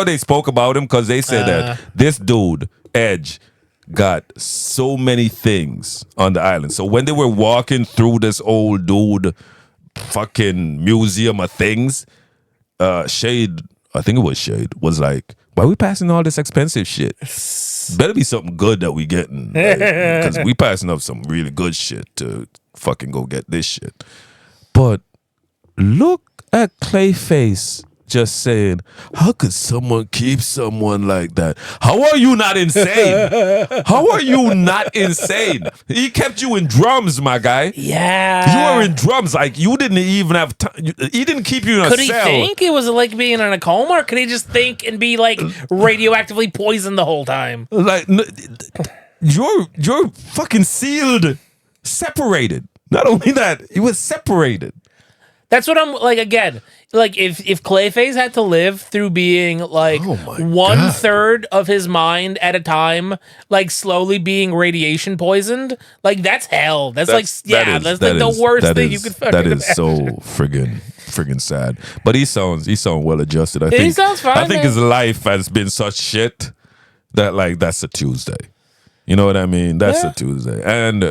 they spoke about him, because they said that this dude Edge got so many things on the island. So when they were walking through this old dude fucking museum of things, Shade, I think it was Shade, was like, "Why are we passing all this expensive shit? Better be something good that we getting, because we passing up some really good shit to fucking go get this shit." But look at Clayface just saying, "How could someone keep someone like that? How are you not insane? How are you not insane? He kept you in drums, my guy. Yeah. You were in drums. Like, you didn't even have time. He didn't keep you in a Could he cell." think it was like being in a coma, or could he just think and be like radioactively poisoned the whole time? Like, you're fucking sealed, separated. Not only that, he was separated. That's what I'm like. Again, like if Clayface had to live through being like Oh my 1/3 of his mind at a time, like slowly being radiation poisoned, like that's hell. That's like the worst thing you could fucking That is imagine. so friggin' sad. But he sounds well adjusted. I He think sounds fine, I think man. his life has been such shit that, like, that's a Tuesday. You know what I mean? That's a Tuesday. And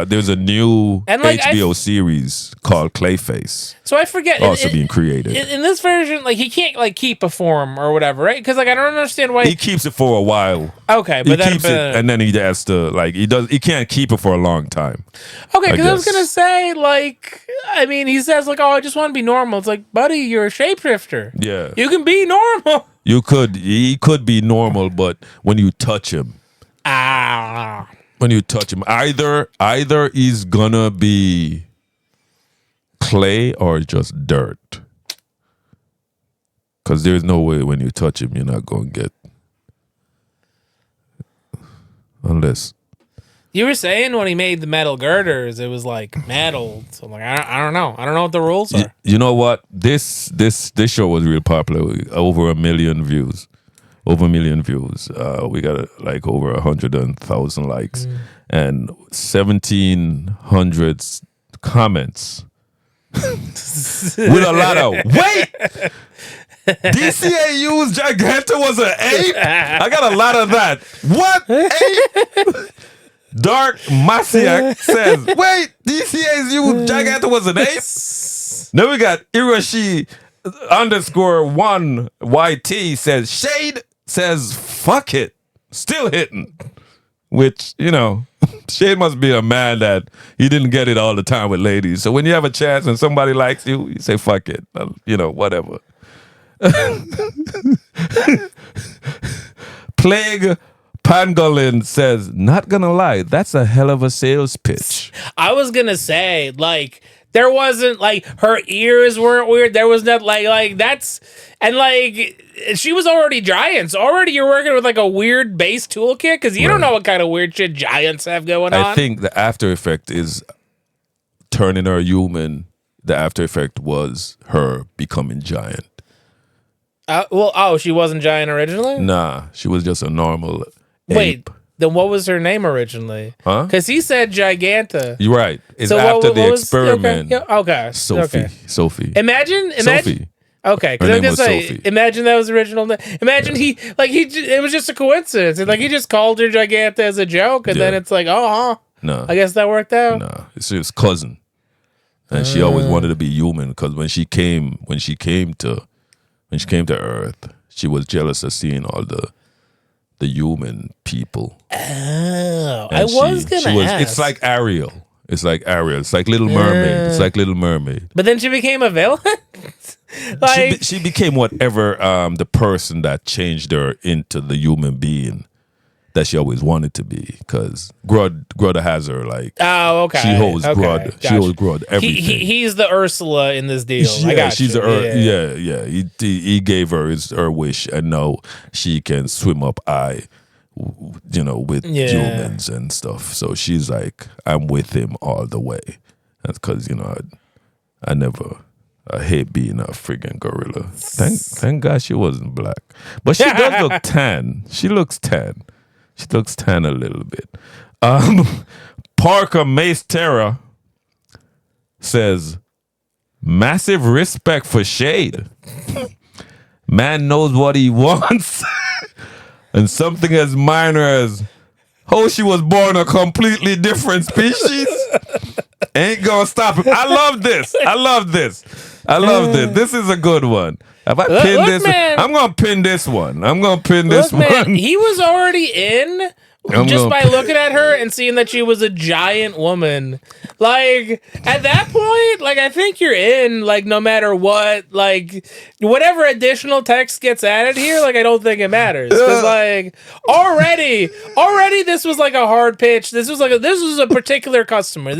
there's a new And, like, HBO series called Clayface So I forget. also being created. In this version, like he can't like keep a form or whatever, right? Because like I don't understand why. He keeps it for a while. Okay, He but then keeps it, and then he has to, like, he can't keep it for a long time. okay, because I was guess. gonna say like I mean he says like, oh, I just want to be normal. It's like, buddy, you're a shapeshifter. Yeah. You can be normal. He could be normal, but when you touch him, either he's gonna be clay or just dirt. Because there's no way when you touch him, you're not gonna get, unless. You were saying when he made the metal girders, it was like metal. So I'm like, I don't know. I don't know what the rules are. You know what? This show was real popular. Over 1 million views. Over 1 million views. We got like over 100,000 likes and 1,700 comments with a lot of wait. DCAU's Giganta was an 8. I got a lot of that. What 8? Dark Masiak says, wait, DCAU's Giganta was an 8. Then we got Irashi _1 YT says, Shade says, fuck it, still hitting. Which, you know, Shade must be a man that he didn't get it all the time with ladies. So when you have a chance and somebody likes you, you say, fuck it, you know, whatever. Plague Pangolin says, not gonna lie, that's a hell of a sales pitch. I was gonna say like there wasn't like her ears weren't weird. There was not like that's and like she was already giants. Already you're working with like a weird base toolkit because you don't know what kind of weird shit giants have going on. I think the after effect is turning her human. The after effect was her becoming giant. She wasn't giant originally? Nah, she was just a normal Wait, ape. then what was her name originally? Huh? Because he said Giganta. You're right. It's So after the was- experiment. Okay. Sophie. Okay. Sophie. Imagine. Sophie. Okay, Her because I was name gonna was say, Sophie. imagine that was the original name. Imagine it was just a coincidence. Like he just called her Giganta as a joke, and then Yeah. it's like, oh, huh. No. I guess that worked out. No. It's his cousin. And she always wanted to be human because when she came to Earth, she was jealous of seeing all the human people. Oh, And I was gonna ask. It's like Ariel. It's like Ariel. It's like Little Mermaid. It's like Little Mermaid. But then she became a villain. Like She became whatever the person that changed her into the human being that she always wanted to be. Because Grud has her like. oh, okay. She holds okay. Grud. She Gotcha. holds Grud everything. He's the Ursula in this deal. I Yeah, got she's you. yeah. He gave her her wish, and now she can swim up with humans and stuff. So she's like, I'm with him all the way. That's because I hate being a friggin' gorilla. Thank God she wasn't black, but she does look tan. She looks tan. She looks tan a little bit. Parker Mace Terra says, massive respect for Shade. Man knows what he wants. And something as minor as, she was born a completely different species ain't gonna stop him. I love this. This is a good one. Have I pinned this? man. I'm gonna pin this one. This Look, man, one. he was already in just by looking at her and seeing that she was a giant woman. Like, at that point, like, I think you're in, like, no matter what, like, whatever additional text gets added here, like, I don't think it matters. Because, like, already, this was, like, a hard pitch. This was a particular customer.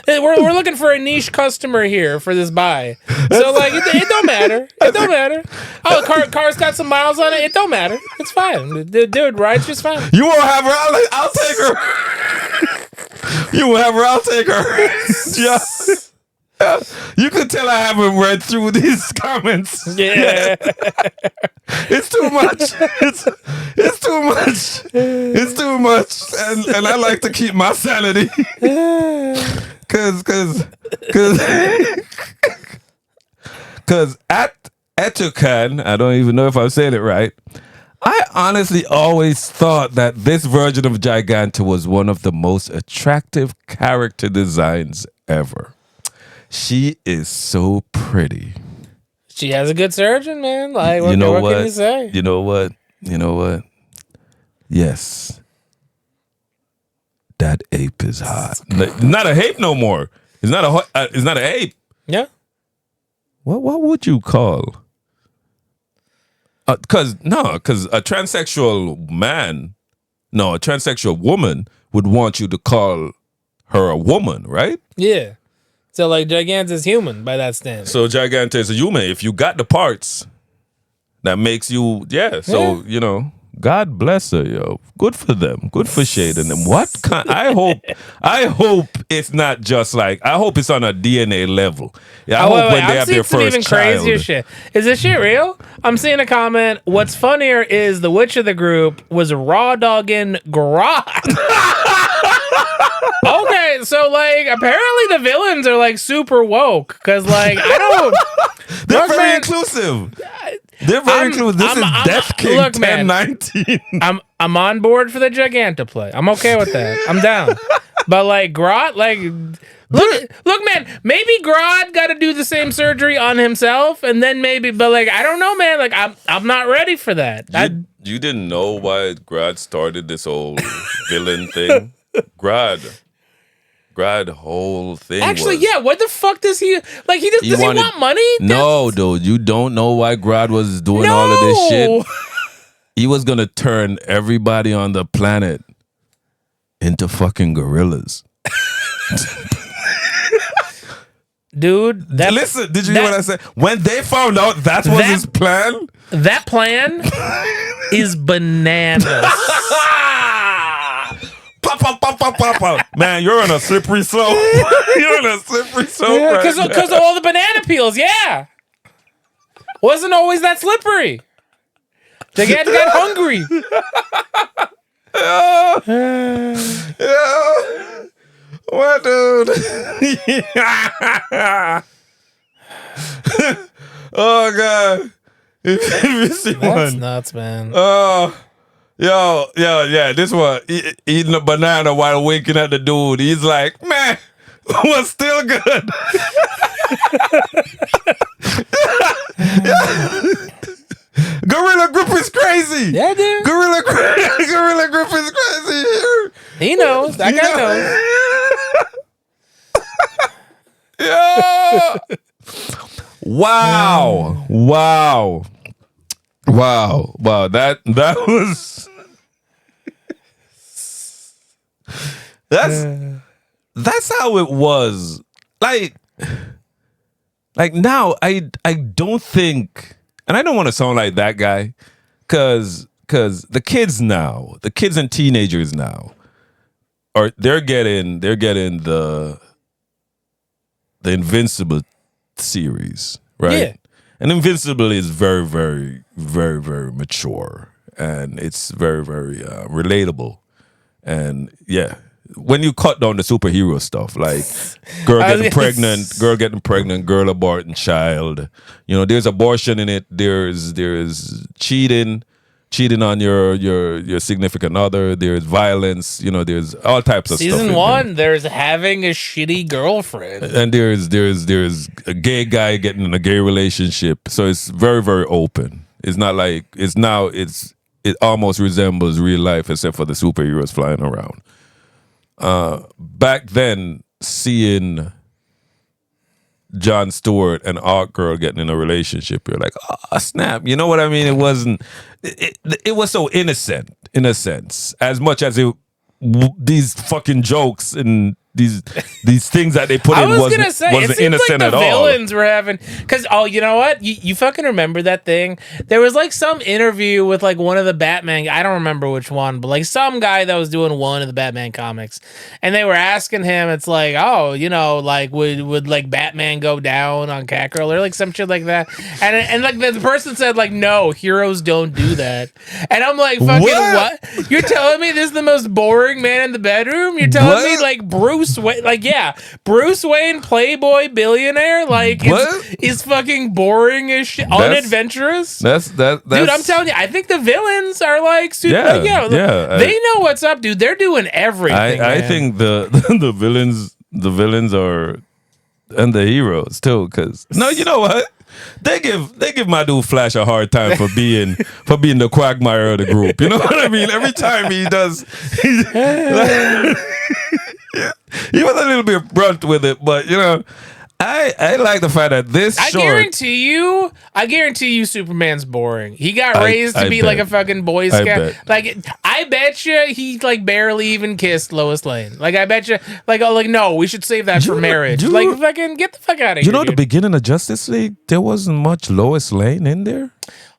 We're looking for a niche customer here for this buy. So, like, it don't matter. It don't matter. Oh, car's got some miles on it. It don't matter. It's fine. Dude, ride's just fine. You won't have her. I'll take her. You won't have her. I'll take her. Yeah. You could tell I haven't read through these comments. Yeah. It's too much. It's too much. It's too much. And I like to keep my sanity. Cause at Etukan, I don't even know if I'm saying it right. I honestly always thought that this version of Giganta was one of the most attractive character designs ever. She is so pretty. She has a good surgeon, man. Like, what can you say? You know what? Yes. That ape is hot. Not a ape no more. It's not an ape. Yeah. What would you call? Because a transsexual woman would want you to call her a woman, right? Yeah. So, like, Giganta's human by that standard. So Giganta is a human. If you got the parts, that makes you, So, God bless her, yo. Good for them. Good for Shade and them. What kind? I hope it's not just like, I hope it's on a DNA level. Yeah, I hope when they have their first even child. crazier shit. Is this shit real? I'm seeing a comment. What's funnier is the witch of the group was raw dogging Grodd. Okay, so like apparently the villains are like super woke because like I don't. They're very inclusive. They're very inclusive. This is Death King 1019. I'm on board for the Giganta play. I'm okay with that. I'm down. But like Grodd, like look, man. Maybe Grodd got to do the same surgery on himself, and then maybe. But like I don't know, man. Like I'm not ready for that. You didn't know why Grodd started this whole villain thing. Grodd whole thing. Actually, yeah. What the fuck does he like? Does he want money? No, dude. You don't know why Grodd was doing all of this shit. He was gonna turn everybody on the planet into fucking gorillas. Dude, listen. Did you hear what I said? When they found out that was his plan, that plan is bananas. Pop. Man, you're on a slippery slope. You're on a slippery slope. Because of all the banana peels, yeah. Wasn't always that slippery. They got hungry. Yeah. What, dude? Oh God. If you see That's one. nuts, man. Yeah. This one eating a banana while winking at the dude. He's like, man, was still good. Gorilla Grip is crazy. Yeah, dude. Gorilla Grip is crazy here. He knows. That guy knows. Yeah. Wow. That was that's how it was. Like now I don't think, and I don't want to sound like that guy, cause the kids and teenagers now they're getting the Invincible series, right? Yeah. And Invincible is very, very, very, very mature, and it's very, very relatable. And yeah, when you cut down the superhero stuff, like girl getting pregnant, girl aborting child, there's abortion in it. There's cheating on your significant other. There's violence. There's all types of stuff. Season 1, there's having a shitty girlfriend, and there's a gay guy getting in a gay relationship. So it's very, very open. It's not like it almost resembles real life, except for the superheroes flying around. Back then, seeing Jon Stewart and Art Girl getting in a relationship, you're like, oh snap. You know what I mean? It wasn't. It was so innocent in a sense, as much as these fucking jokes and these things that they put in wasn't innocent like at all. The villains were having, because you know what? You fucking remember that thing? There was like some interview with like one of the Batman. I don't remember which one, but like some guy that was doing one of the Batman comics, and they were asking him, it's like, oh, like would like Batman go down on Catgirl or like some shit like that, and like the person said like, no, heroes don't do that, and I'm like, fucking what? You're telling me this is the most boring man in the bedroom? You're telling me like Bruce Wayne, like, yeah, Bruce Wayne, playboy billionaire, like is fucking boring as shit, unadventurous. That's dude. I'm telling you, I think the villains are like super. Yeah. They know what's up, dude. They're doing everything. I think the villains are, and the heroes too. Because you know what? They give my dude Flash a hard time for being the quagmire of the group. You know what I mean? Every time he does, he was a little bit blunt with it, but I like the fact that I guarantee you Superman's boring. He got raised to be bet. like a fucking Boy Scout. I bet you he like barely even kissed Lois Lane. Like I bet you no, we should save that for marriage. Fucking get the fuck out of here. The beginning of Justice League, there wasn't much Lois Lane in there.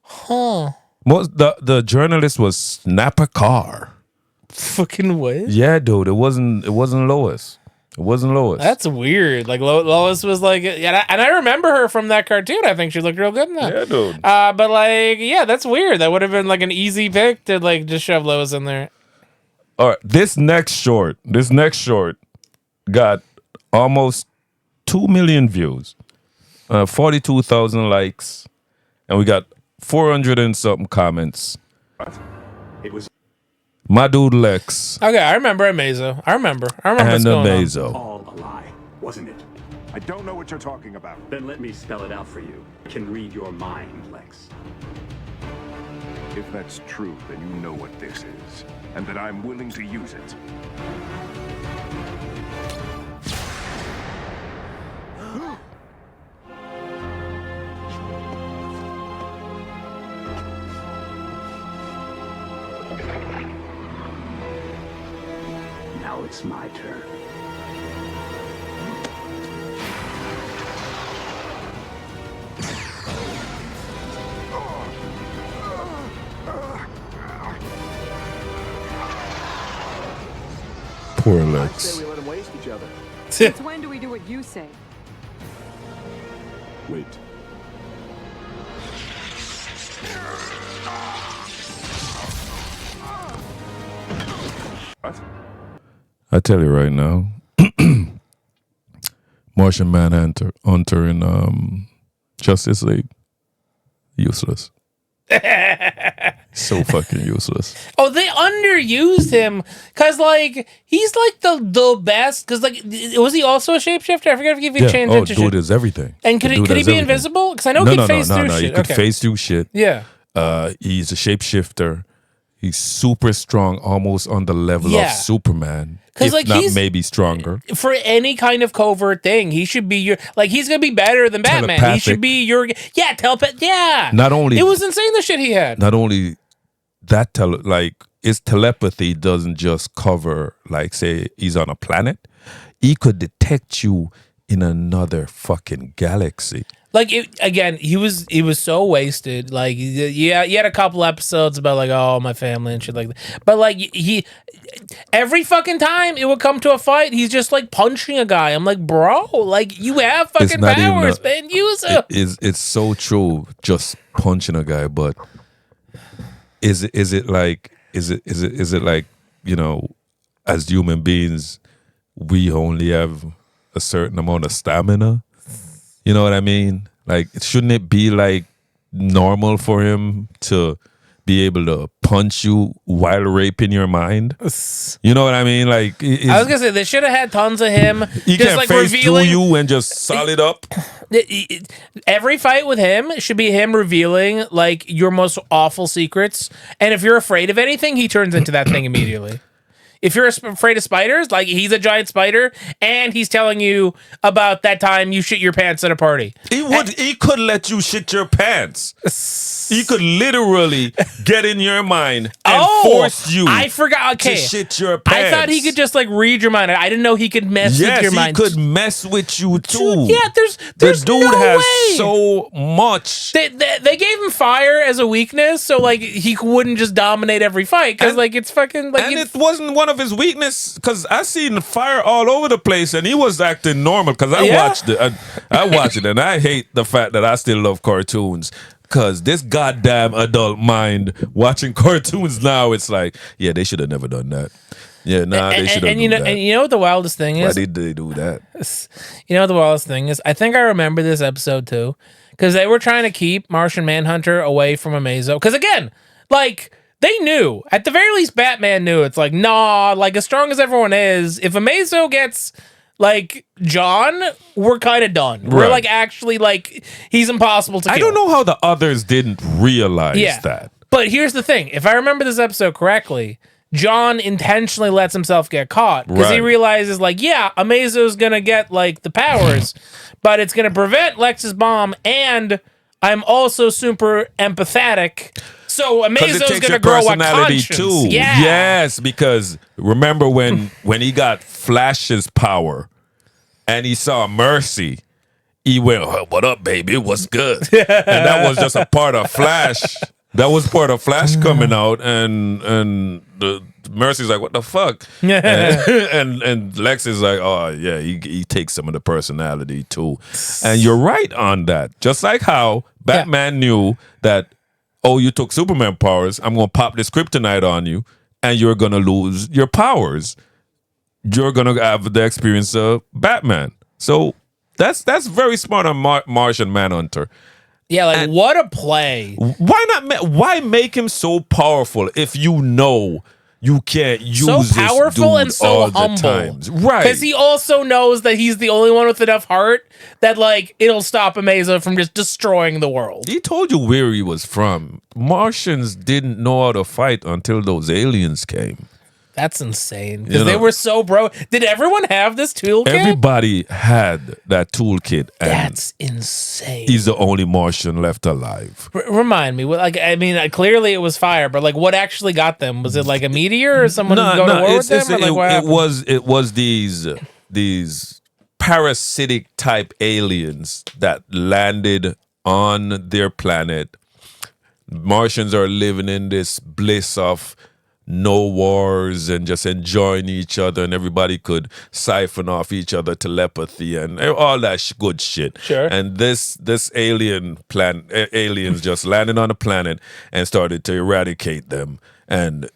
Huh. The journalist was Snapper Carr. Fucking what? Yeah, dude. It wasn't Lois. It wasn't Lois. That's weird. Like Lois was like, and I remember her from that cartoon. I think she looked real good in that. Yeah, dude. But like, yeah, that's weird. That would have been like an easy pick to like just shove Lois in there. All right, this next short got almost 2 million views, 42,000 likes, and we got 400 and something comments. It was my dude Lex. Okay, I remember Amazo. I remember And what's going on. Amazo. all a lie, wasn't it? I don't know what you're talking about. Then let me spell it out for you. I can read your mind, Lex. If that's true, then you know what this is, and that I'm willing to use it. Now it's my turn. Poor Lex. We let him waste each other. Since when do we do what you say? Wait. I tell you right now, Martian Manhunter in Justice League, useless. So fucking useless. Oh, they underused him because like he's like the best. Because like, was he also a shapeshifter? I forget if he changed into dude shit. is everything. And could he be everything. invisible? Because I know No, he'd no, phase through no. shit. He could Okay. phase through shit. Yeah. He's a shapeshifter. He's super strong, almost on the level of Superman. If like not, he's maybe stronger. For any kind of covert thing, he should be your like. He's gonna be better than Batman. He should be your telepath. Yeah. Not only it was insane the shit he had. Not only that, his telepathy doesn't just cover, like, say he's on a planet. He could detect you in another fucking galaxy. Like he was so wasted. Like he had a couple episodes about like, oh, my family and shit like that. But like he every fucking time it would come to a fight, he's just like punching a guy. I'm like, bro, like you have fucking powers, man. Use them. It's so true, just punching a guy. But is it like, you know, as human beings, we only have a certain amount of stamina? You know what I mean? Like, shouldn't it be like normal for him to be able to punch you while raping your mind? You know what I mean? Like, I was gonna say they should have had tons of him. He just can like face revealing through you and just solid up. Every fight with him should be him revealing like your most awful secrets. And if you're afraid of anything, he turns into that thing immediately. If you're afraid of spiders, like he's a giant spider, and he's telling you about that time you shit your pants at a party. He could let you shit your pants. He could literally get in your mind and force you. I forgot. Okay, to shit your pants. I thought he could just like read your mind. I didn't know he could mess with your mind. Yes, he could mess with you too. Yeah, there's the dude no has way. so much. They gave him fire as a weakness, so like he wouldn't just dominate every fight because like it's fucking like. And it wasn't one of his weakness, because I seen fire all over the place, and he was acting normal. Because I watched it, I watched it, and I hate the fact that I still love cartoons. Because this goddamn adult mind watching cartoons now, it's like, yeah, they should have never done that. Yeah, they should have done that. And you know what the wildest thing is? Why did they do that? You know what the wildest thing is? I think I remember this episode too, because they were trying to keep Martian Manhunter away from Amazo. Because again, like they knew, at the very least, Batman knew. It's like, nah, like as strong as everyone is, if Amazo gets like John, we're kind of done. We're like actually like he's impossible to kill. I don't know how the others didn't realize that. But here's the thing: if I remember this episode correctly, John intentionally lets himself get caught because he realizes, like, yeah, Amazo's gonna get like the powers, but it's gonna prevent Lex's bomb, and I'm also super empathetic. So Amazo's gonna grow a conscience too. Yeah. Yes, because remember when he got Flash's power and he saw Mercy, he went, oh, "What up, baby? What's good?" And that was just a part of Flash. That was part of Flash coming out, and the Mercy's like, "What the fuck?" and Lex is like, "Oh yeah, he takes some of the personality too." And you're right on that. Just like how Batman knew that, oh, you took Superman powers, I'm gonna pop this kryptonite on you, and you're gonna lose your powers. You're gonna have the experience of Batman. So that's very smart on Martian Manhunter. Yeah, like what a play. Why make him so powerful if you know you can't use so powerful this dude and so all humble, the times? Right? Because he also knows that he's the only one with enough heart that like it'll stop Amazo from just destroying the world. He told you where he was from. Martians didn't know how to fight until those aliens came. That's insane. Because they were so Did everyone have this toolkit? Everybody had that toolkit. And that's insane. He's the only Martian left alive. Remind me. Like, I mean, clearly it was fire, but like, what actually got them? Was it like a meteor or someone go to war with them? Or, like, it was these parasitic type aliens that landed on their planet. Martians are living in this bliss of no wars and just enjoying each other, and everybody could siphon off each other telepathy and all that good shit. Sure. And this aliens just landed on the planet and started to eradicate them. And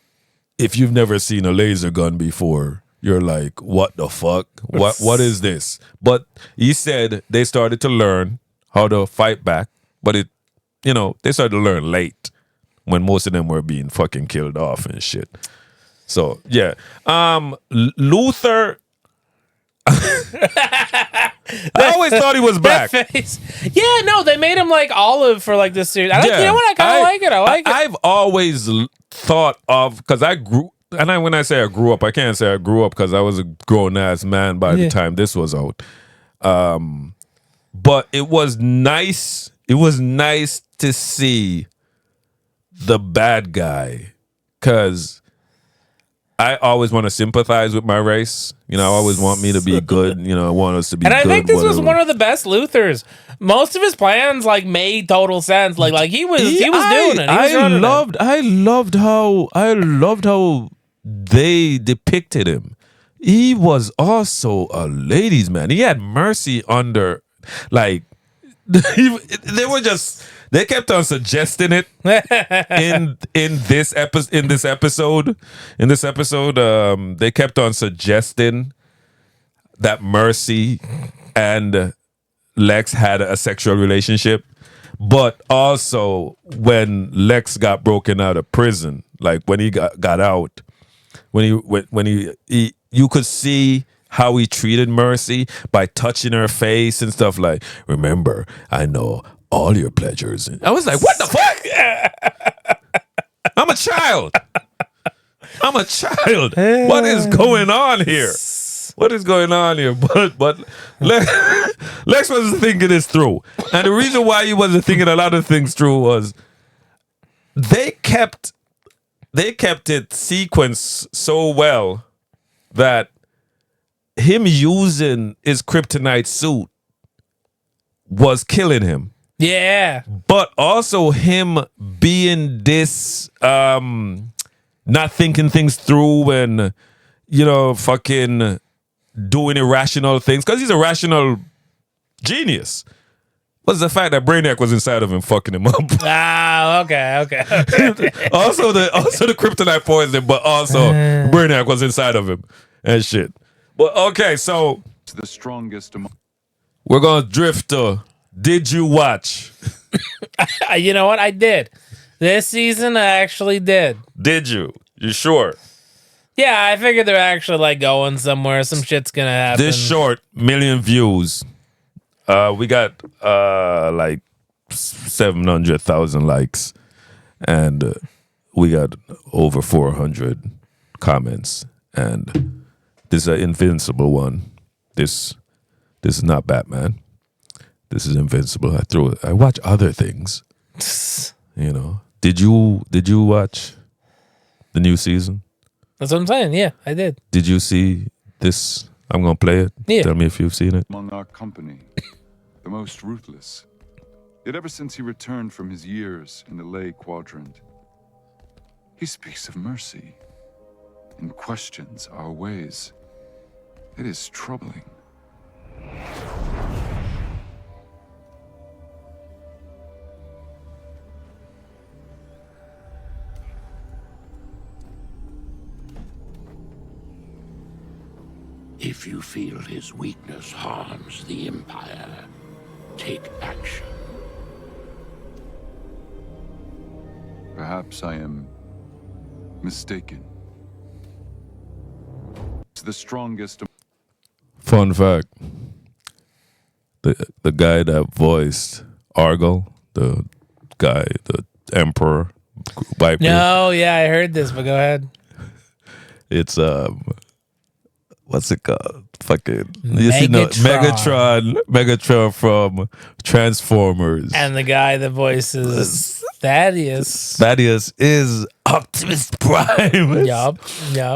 if you've never seen a laser gun before, you're like, what the fuck? What is this? But he said they started to learn how to fight back, but they started to learn late when most of them were being fucking killed off and shit. So yeah. Luther I always thought he was black. Face. Yeah, no, they made him like olive for like this series. You know what? I kind of like it. I like it. I've always thought of, because when I say I grew up, I can't say I grew up because I was a grown ass man by the time this was out. But it was nice. It was nice to see the bad guy, because I always want to sympathize with my race. I always want me to be good. I want us to be good. And I think this was one of the best Luthers. Most of his plans like made total sense. Like he was doing it. I loved how they depicted him. He was also a ladies' man. He had mercy under, like, they kept on suggesting it in this episode. They kept on suggesting that Mercy and Lex had a sexual relationship, but also when Lex got broken out of prison, like when he got out, when he you could see how he treated Mercy by touching her face and stuff, like, remember, I know all your pleasures. I was like, what the fuck? I'm a child. What is going on here? But Lex wasn't thinking this through. And the reason why he wasn't thinking a lot of things through was they kept it sequenced so well that him using his kryptonite suit was killing him. Yeah. But also him being this not thinking things through and fucking doing irrational things, because he's a rational genius. Was the fact that Brainiac was inside of him fucking him up. Okay. also the kryptonite poison, but also Brainiac was inside of him and shit. But okay, so the strongest we're gonna drift to did you watch? You know what? I did. This season I actually did. Did you? You sure? Yeah, I figured they're actually like going somewhere. Some shit's gonna happen. This short, 1 million views. We got like 700,000 likes, and we got over 400 comments. And this is an invincible one. This is not Batman. This is Invincible. I watch other things. Did you watch the new season? That's what I'm saying. Yeah, I did. Did you see this? I'm gonna play it. Yeah. Tell me if you've seen it. among our company, the most ruthless. Yet ever since he returned from his years in the lay quadrant, he speaks of mercy and questions our ways. It is troubling. If you feel his weakness harms the Empire, take action. Perhaps I am mistaken. It's the strongest. Fun fact: the guy that voiced Argyle, the Emperor Viper. No, yeah, I heard this, but go ahead. It's what's it called? Fucking Megatron from Transformers. And the guy that voices Thaddeus. Thaddeus is Optimus Prime. Yup.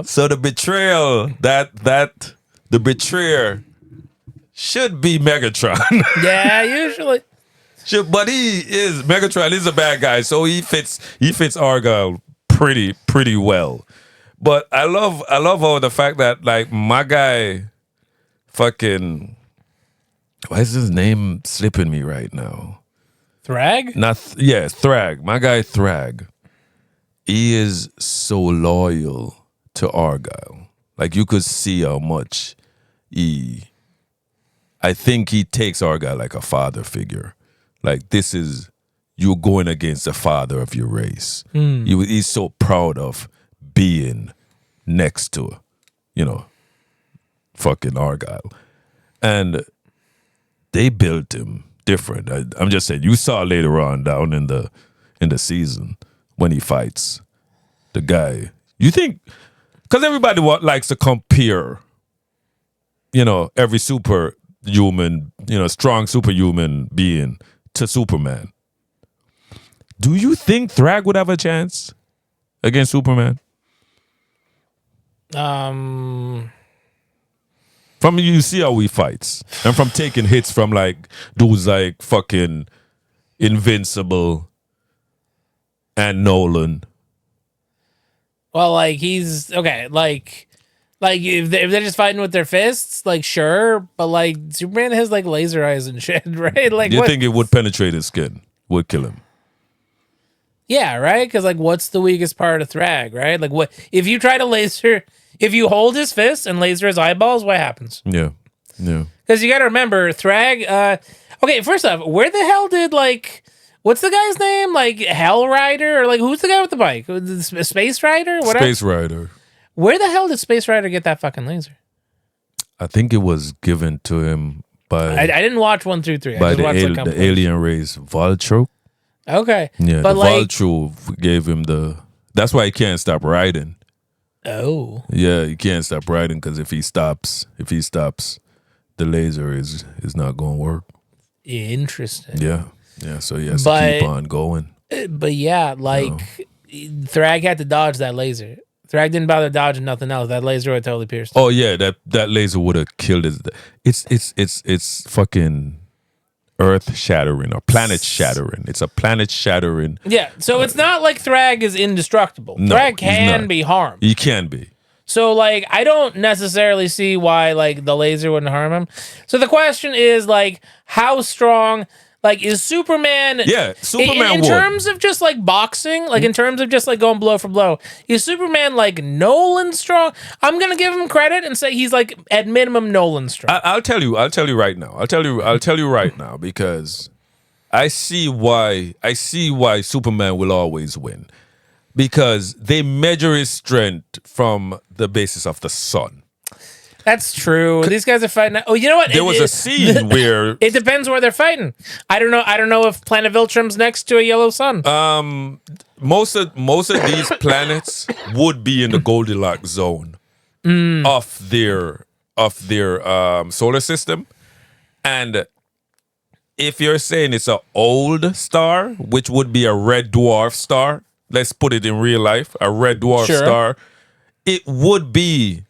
So the betrayal the betrayer should be Megatron. Yeah, usually. But Megatron is a bad guy, so he fits Argyle pretty well. But I love all the fact that, like, my guy fucking, why is his name slipping me right now? Thrag? Thrag. My guy Thrag he is so loyal to Argyle. Like you could see how much I think he takes Argyle like a father figure. Like this is you're going against the father of your race. He's so proud of being next to, fucking Argyle. And they built him different. I'm just saying, you saw later on down in the season when he fights the guy. You think, because everybody likes to compare, every superhuman, strong superhuman being to Superman. Do you think Thrag would have a chance against Superman? From you see how he fights, and from taking hits from like dudes like fucking Invincible and Nolan. Well, like he's okay. Like if they're just fighting with their fists, like sure, but like Superman has like laser eyes and shit, right? Like, you think it would penetrate his skin, would kill him? Yeah, right. Because like, what's the weakest part of Thrag, right? Like, what if you try to laser? If you hold his fist and laser his eyeballs, what happens? Yeah. Because you got to remember, Thrag. Okay, first off, where the hell did like, what's the guy's name? Like Hell Rider, or like who's the guy with the bike? Space Rider? Whatever. Space Rider. Where the hell did Space Rider get that fucking laser? I think it was given to him by. I didn't watch 1 through 3. By I just watched the alien race Voltro. Okay. Yeah, but the like, Voltro gave him the. That's why he can't stop riding. Oh. Yeah, he can't stop riding because if he stops, the laser is not going to work. Interesting. Yeah. So he has to keep on going. But yeah, like Thrag had to dodge that laser. Thrag didn't bother dodging nothing else. That laser would totally pierced him. Oh yeah, that laser would have killed his. It's fucking earth shattering or planet shattering. It's a planet shattering. Yeah, so it's not like Thrag is indestructible. No, Thrag can be harmed. He can be. So like, I don't necessarily see why like the laser wouldn't harm him. So the question is like, how strong? Like, is Superman? Yeah, Superman in would. terms of just like boxing, like in terms of just like going blow for blow, is Superman like Nolan strong? I'm gonna give him credit and say he's like at minimum Nolan strong. I'll tell you right now. I'll tell you right now because I see why Superman will always win, because they measure his strength from the basis of the sun. That's true. These guys are fighting. Oh, you know what? There was a scene where it depends where they're fighting. I don't know if Planet Viltrum's next to a yellow sun. Most of these planets would be in the Goldilocks zone of their solar system, and if you're saying it's an old star, which would be a red dwarf star, let's put it in real life, a red dwarf star, it would be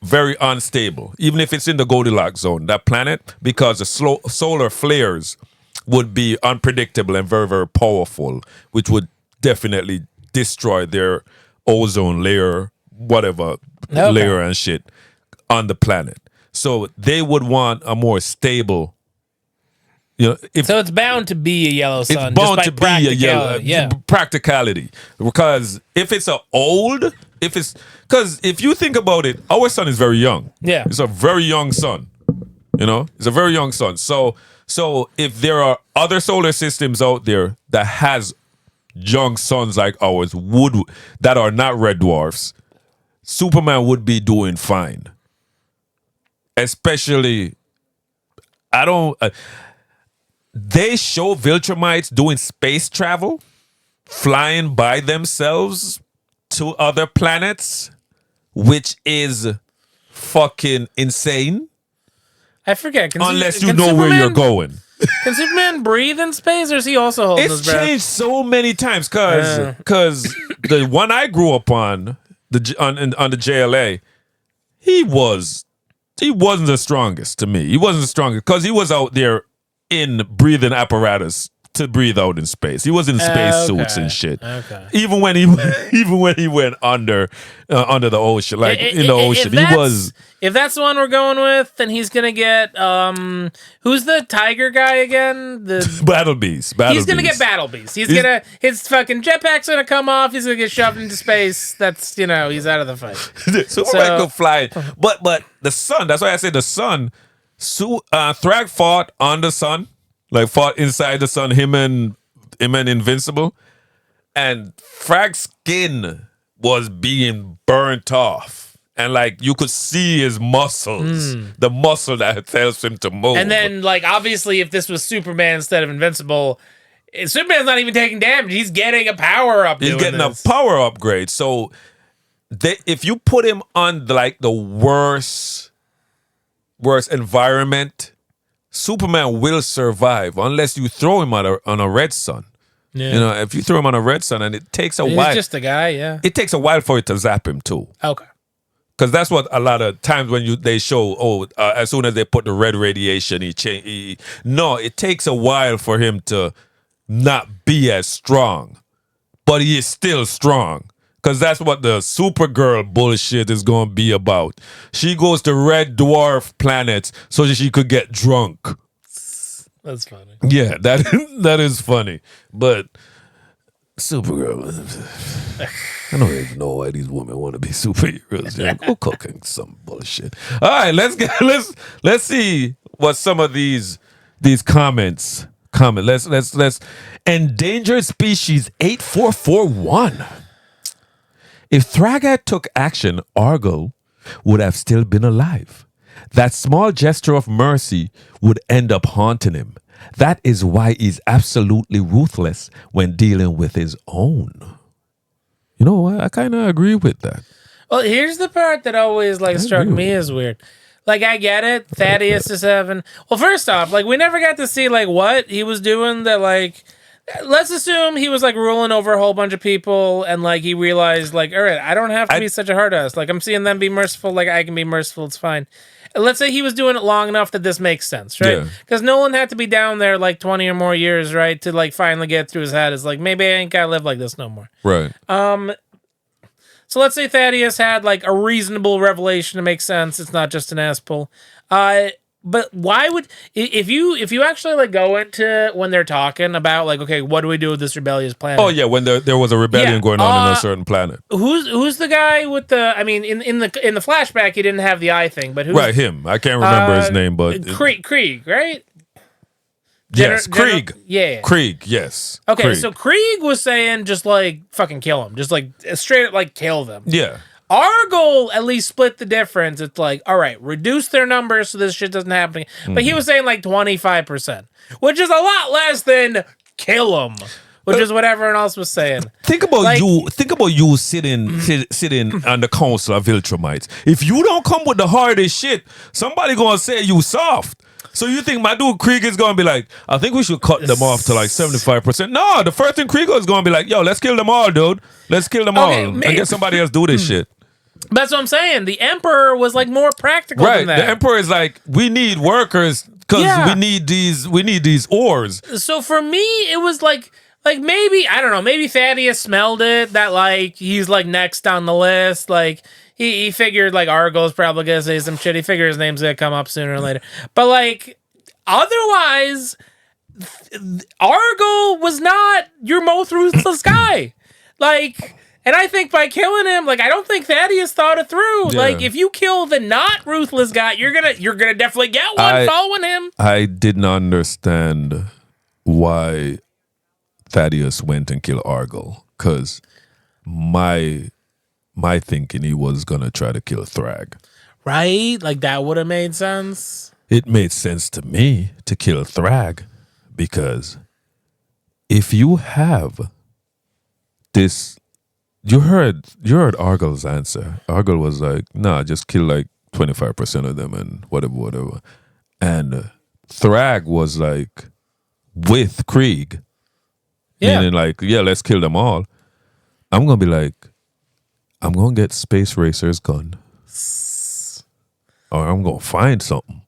very unstable, even if it's in the Goldilocks zone, that planet, because the solar flares would be unpredictable and very, very powerful, which would definitely destroy their ozone layer, whatever layer and shit on the planet. So they would want a more stable. So it's bound to be a yellow sun. It's bound just by to be a yellow practicality, because because if you think about it, our sun is very young. Yeah, it's a very young sun. It's a very young sun. So if there are other solar systems out there that has young suns like ours that are not red dwarfs, Superman would be doing fine. Especially, they show Viltrumites doing space travel, flying by themselves to other planets, which is fucking insane. I forget. Unless you know where you're going. Can Superman breathe in space, or is he also holding his breath? It's changed so many times because the one I grew up on the JLA, he wasn't the strongest to me. He wasn't the strongest because he was out there in breathing apparatus to breathe out in space. He was in space suits and shit. Okay. Even when he went under the ocean, like in the ocean, he was. If that's the one we're going with, then he's gonna get who's the tiger guy again? The Battle Beast. He's gonna get Battle Beast. He's gonna his fucking jetpack's gonna come off. He's gonna get shoved into space. That's he's out of the fight. Superman could fly, but the sun. That's why I said the sun. Thrag fought on the sun, like fought inside the sun. Him and Invincible, and Frag's skin was being burnt off. And like you could see his muscles, the muscle that tells him to move. And then, like, obviously, if this was Superman instead of Invincible, Superman's not even taking damage. He's getting a power up. He's getting a power upgrade. So, if you put him on like the worst environment, Superman will survive unless you throw him on a red sun. Yeah. If you throw him on a red sun, and it takes a while. He's just a guy, yeah. It takes a while for it to zap him too. Okay. Because that's what a lot of times when they show, as soon as they put the red radiation, he change. No, it takes a while for him to not be as strong, but he is still strong. Because that's what the Supergirl bullshit is going to be about. She goes to red dwarf planets so that she could get drunk. That's funny. Yeah, that is funny. But Supergirl, I don't even know why these women want to be superheroes. Go cooking some bullshit. All right, let's see what some of these comments comment. Let's endangered species 8441. If Thragad took action, Argyle would have still been alive. That small gesture of mercy would end up haunting him. That is why he's absolutely ruthless when dealing with his own. You know what? I kind of agree with that. Well, here's the part that always struck me as weird. Like, I get it. Thaddeus is having. Well, first off, we never got to see what he was doing. That let's assume he was ruling over a whole bunch of people, and he realized all right, I don't have to be such a hard ass. I'm seeing them be merciful. I can be merciful. It's fine. Let's say he was doing it long enough that this makes sense, right? Because Nolan had to be down there 20 or more years, right, to finally get through his head. It's maybe I ain't gotta live like this no more. Right. So let's say Thaddeus had a reasonable revelation to make sense. It's not just an ass pull. But why would if you actually go into when they're talking about okay, what do we do with this rebellious planet? Oh yeah, when there was a rebellion going on in a certain planet. Who's the guy with the? I mean, in the flashback, he didn't have the eye thing, but who's right? Him. I can't remember his name, but Krieg, right? Yes, Krieg. Yeah. Krieg, yes. Okay, Krieg. so Krieg was saying just fucking kill him, just straight up kill them. Yeah. Our goal at least split the difference. It's all right, reduce their numbers so this shit doesn't happen. But he was saying 25%, which is a lot less than kill them, which is what everyone else was saying. Think about you. Think about you sitting on the council of Viltrumites. If you don't come with the hardest shit, somebody gonna say you soft. So you think my dude Krieg is gonna be I think we should cut them off to 75%. No, the first thing Krieg is gonna be yo, let's kill them all, dude. Let's kill them all and get somebody else do this shit. That's what I'm saying. The Emperor was more practical than that. The Emperor is we need workers because we need these ores. So for me, it was maybe, I don't know, maybe Thaddeus smelled it that he's next on the list. He figured Argyle's probably gonna say some shit. He figured his name's gonna come up sooner or later. But otherwise, Argyle was not your most ruthless guy. And I think by killing him, I don't think Thaddeus thought it through. Yeah. If you kill the not ruthless guy, you're gonna definitely get one following him. I didn't understand why Thaddeus went and killed Argyle, because my thinking he was gonna try to kill Thrag. Right? That would have made sense. It made sense to me to kill Thrag, because if you have this. You heard Argyle's answer. Argyle was nah, just kill 25% of them and whatever. And Thrag was with Krieg. Yeah. Meaning let's kill them all. I'm gonna be I'm gonna get Space Racer's gun. Or I'm gonna find something.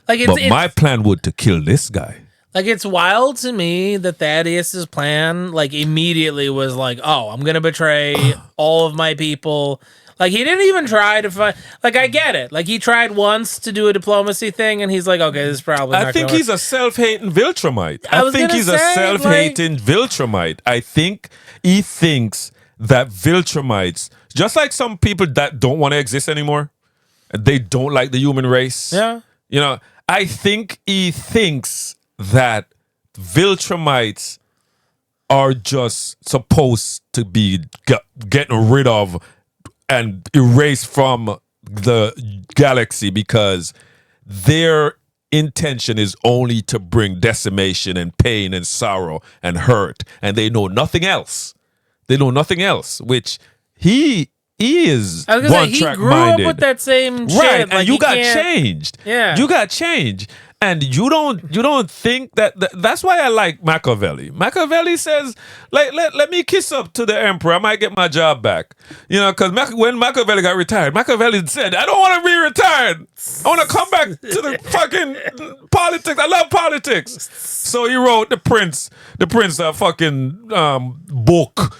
But my plan would to kill this guy. Like, it's wild to me that Thaddeus's plan, like, immediately was like, oh, I'm going to betray all of my people. Like, he didn't even try to find... Like, I get it. Like, he tried once to do a diplomacy thing, and he's like, okay, this is probably not I think gonna he's work. a self-hating Viltrumite. I I was think gonna he's a say, self-hating Viltrumite. I think he thinks that Viltrumites, just like some people that don't want to exist anymore, they don't like the human race. Yeah. You know, I think he thinks that Viltrumites are just supposed to be getting rid of and erased from the galaxy because their intention is only to bring decimation and pain and sorrow and hurt, and they know nothing else. They know nothing else, which he is I was gonna one say, he track grew minded. up with that same shit. Right, Like, and you he got can't- changed. Yeah. You got changed. And you don't think that's why I like Machiavelli. Machiavelli says, like, let me kiss up to the emperor. I might get my job back. You know, because when Machiavelli got retired, Machiavelli said, I don't want to be retired. I want to come back to the fucking politics. I love politics. So he wrote the Prince fucking book.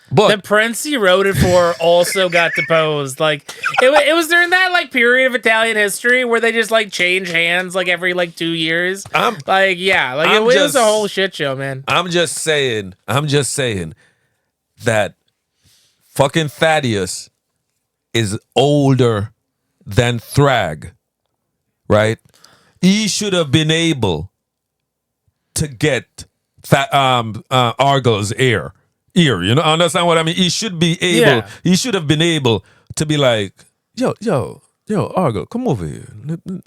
But the prince he wrote it for also got deposed. Like, it was during that, like, period of Italian history where they just, like, change hands, like, every, like, 2 years. It was a whole shit show, man. I'm just saying that fucking Thaddeus is older than Thrag, right? He should have been able to get Argyl's ear. You know, understand what I mean? He should be able. Yeah. He should have been able to be like, yo, Argyl, come over here.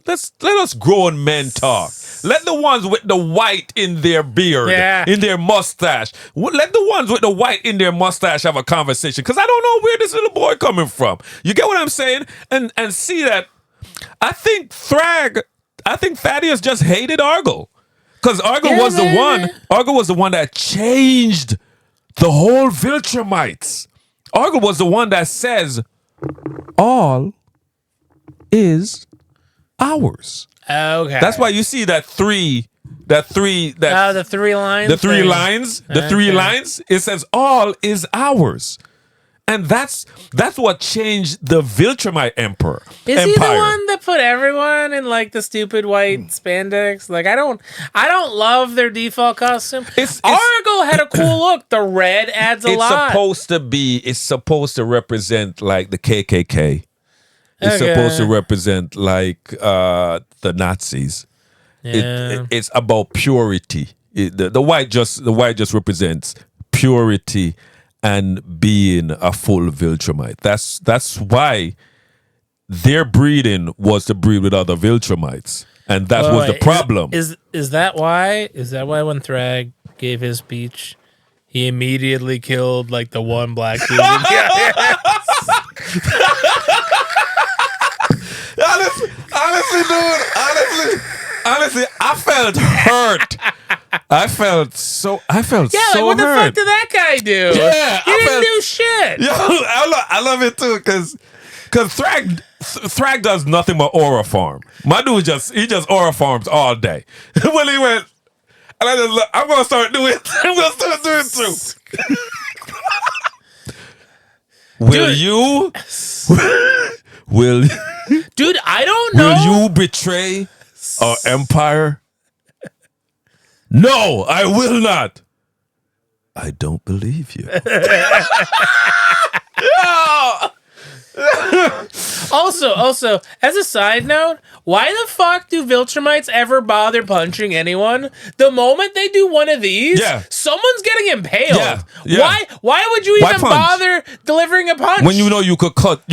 Let us grown men talk. Let the ones with the white in their beard, in their mustache. Let the ones with the white in their mustache have a conversation. Because I don't know where this little boy coming from. You get what I'm saying? And see that. I think Thaddeus just hated Argyl. Because Argyl was the one. Argyl was the one that changed the whole Viltrumites. Argyl was the one that says, all is ours. Okay. That's why you see the three lines. The three lines. It says, all is ours. And that's what changed the Viltrumite Empire. Is he the one that put everyone in, like, the stupid white spandex? Like, I don't love their default costume. Argyl had a cool look. The red adds a lot. It's supposed to represent, like, the KKK. It's supposed to represent, like, the Nazis. Yeah. It's about purity. The white just represents purity and being a full Viltrumite. That's why their breeding was to breed with other Viltrumites, and that was the problem. Is that why? Is that why when Thrag gave his speech, he immediately killed, like, the one black dude? Honestly, I felt hurt. I felt so like, what the hurt. fuck did that guy do? Yeah, he didn't do shit. Yo, I love it too, cause Thrag does nothing but aura farm. My dude just aura farms all day. When he went, and I'm gonna start doing it too. Will you? Dude, I don't know. Will you betray our empire? No, I will not. I don't believe you. Also, as a side note, why the fuck do Viltrumites ever bother punching anyone? The moment they do one of these, someone's getting impaled. Yeah. Why would you even bother delivering a punch? When you know you could cut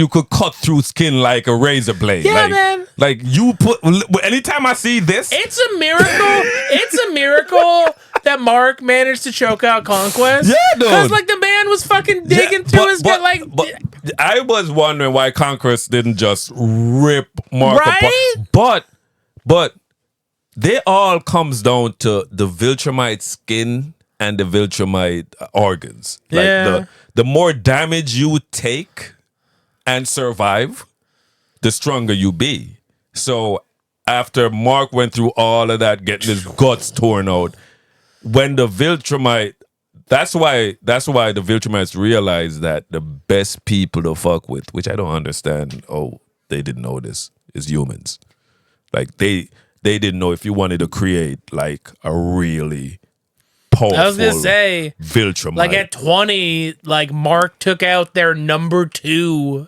through skin like a razor blade. Yeah, man. Like you put. Anytime I see this, it's a miracle. It's a miracle that Mark managed to choke out Conquest. Yeah, dude. Because, like, the man was fucking digging through his gut, like. But I was wondering why Conquest didn't just rip Mark apart. But they all comes down to the Viltrumite skin and the Viltrumite organs. Like the more damage you take and survive, the stronger you be. So after Mark went through all of that, getting his guts torn out, when the Viltrumite, that's why the Viltrumites realized that the best people to fuck with, which I don't understand. Oh, they didn't know this, is humans. Like they didn't know if you wanted to create like a really powerful. I was gonna say Viltrumite. Like at 20, like Mark took out their number 2.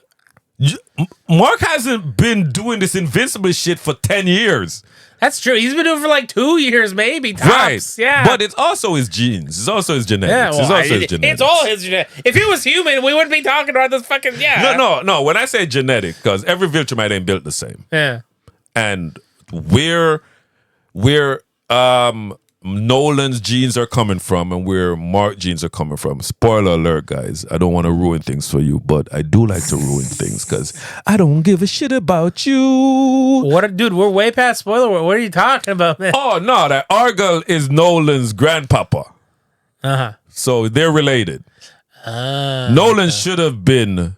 Mark hasn't been doing this invincible shit for 10 years. That's true. He's been doing it for like 2 years, maybe. Tops. Right. Yeah. But it's also his genes. It's also his genetics. Yeah, well, it's also his genetics. It's all his genetics. If he was human, we wouldn't be talking about this fucking, No. When I say genetic, because every Viltrumite ain't built the same. Yeah. And where Nolan's genes are coming from and where Mark genes are coming from. Spoiler alert, guys. I don't want to ruin things for you, but I do like to ruin things because I don't give a shit about you. Dude, we're way past spoiler. What are you talking about, man? Oh, no, that Argyle is Nolan's grandpapa. Uh-huh. So they're related. Nolan should have been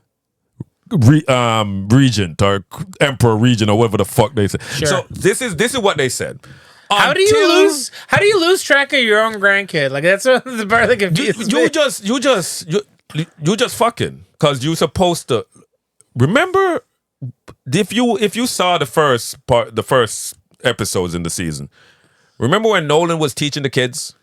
regent or emperor regent or whatever the fuck they said. Sure. So this is what they said. How do you lose track of your own grandkid? Like that's the part that confuses me. You just fucking because you supposed to remember if you saw the first episodes in the season. Remember when Nolan was teaching the kids,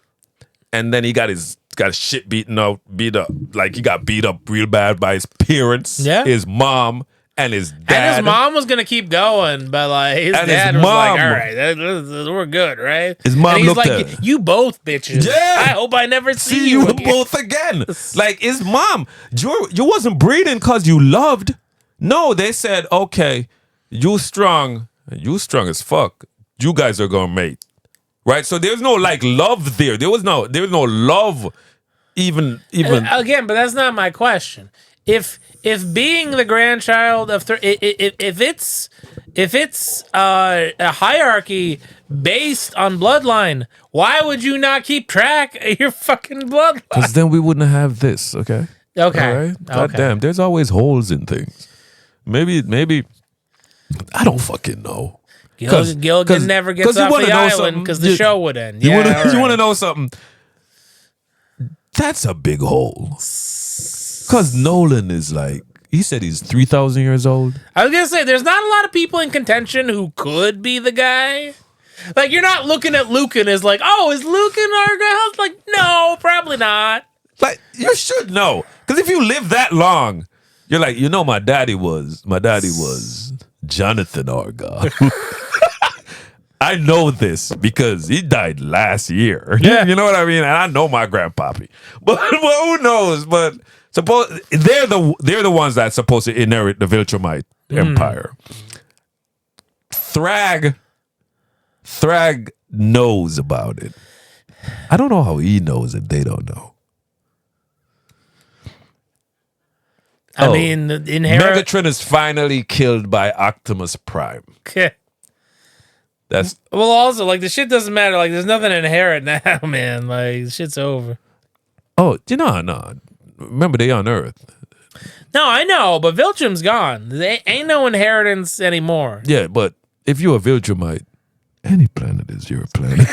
and then he got his shit beat up, like he got beat up real bad by his parents, his mom. And his dad. And his mom was going to keep going, but like his dad was like, all right, we're good, right? His mom and he's looked like, at you both bitches. Yeah. I hope I never see you again. both again. Like his mom, you wasn't breeding because you loved. No, they said, okay, you strong as fuck. You guys are going to mate. Right? So there's no like love there. There was no love even. Again, but that's not my question. If being the grandchild of if it's a hierarchy based on bloodline, why would you not keep track of your fucking bloodline? Because then we wouldn't have this, okay? Okay. All right? God damn, there's always holes in things. Maybe I don't fucking know. Gilligan never gets off the island because the show would end. You want to know something? That's a big hole. Because Nolan is like, he said he's 3,000 years old. I was going to say, there's not a lot of people in contention who could be the guy. Like, you're not looking at Lucan as like, oh, is Lucan our guy? Like, no, probably not. Like, you should know. Because if you live that long, you're like, my daddy was Jonathan Argyle. I know this because he died last year. Yeah. You know what I mean? And I know my grandpappy. But who knows? But suppose they're the ones that's supposed to inherit the Viltrumite empire. Thrag knows about it. I don't know how he knows and they don't know. I mean, Megatron is finally killed by Optimus Prime. That's well, also like the shit doesn't matter. Like, there's nothing to inherit now, man. Like, the shit's over. Oh, no. Remember, they on Earth. No, I know, but Viltrum's gone. There ain't no inheritance anymore. Yeah, but if you're a Viltrumite, any planet is your planet.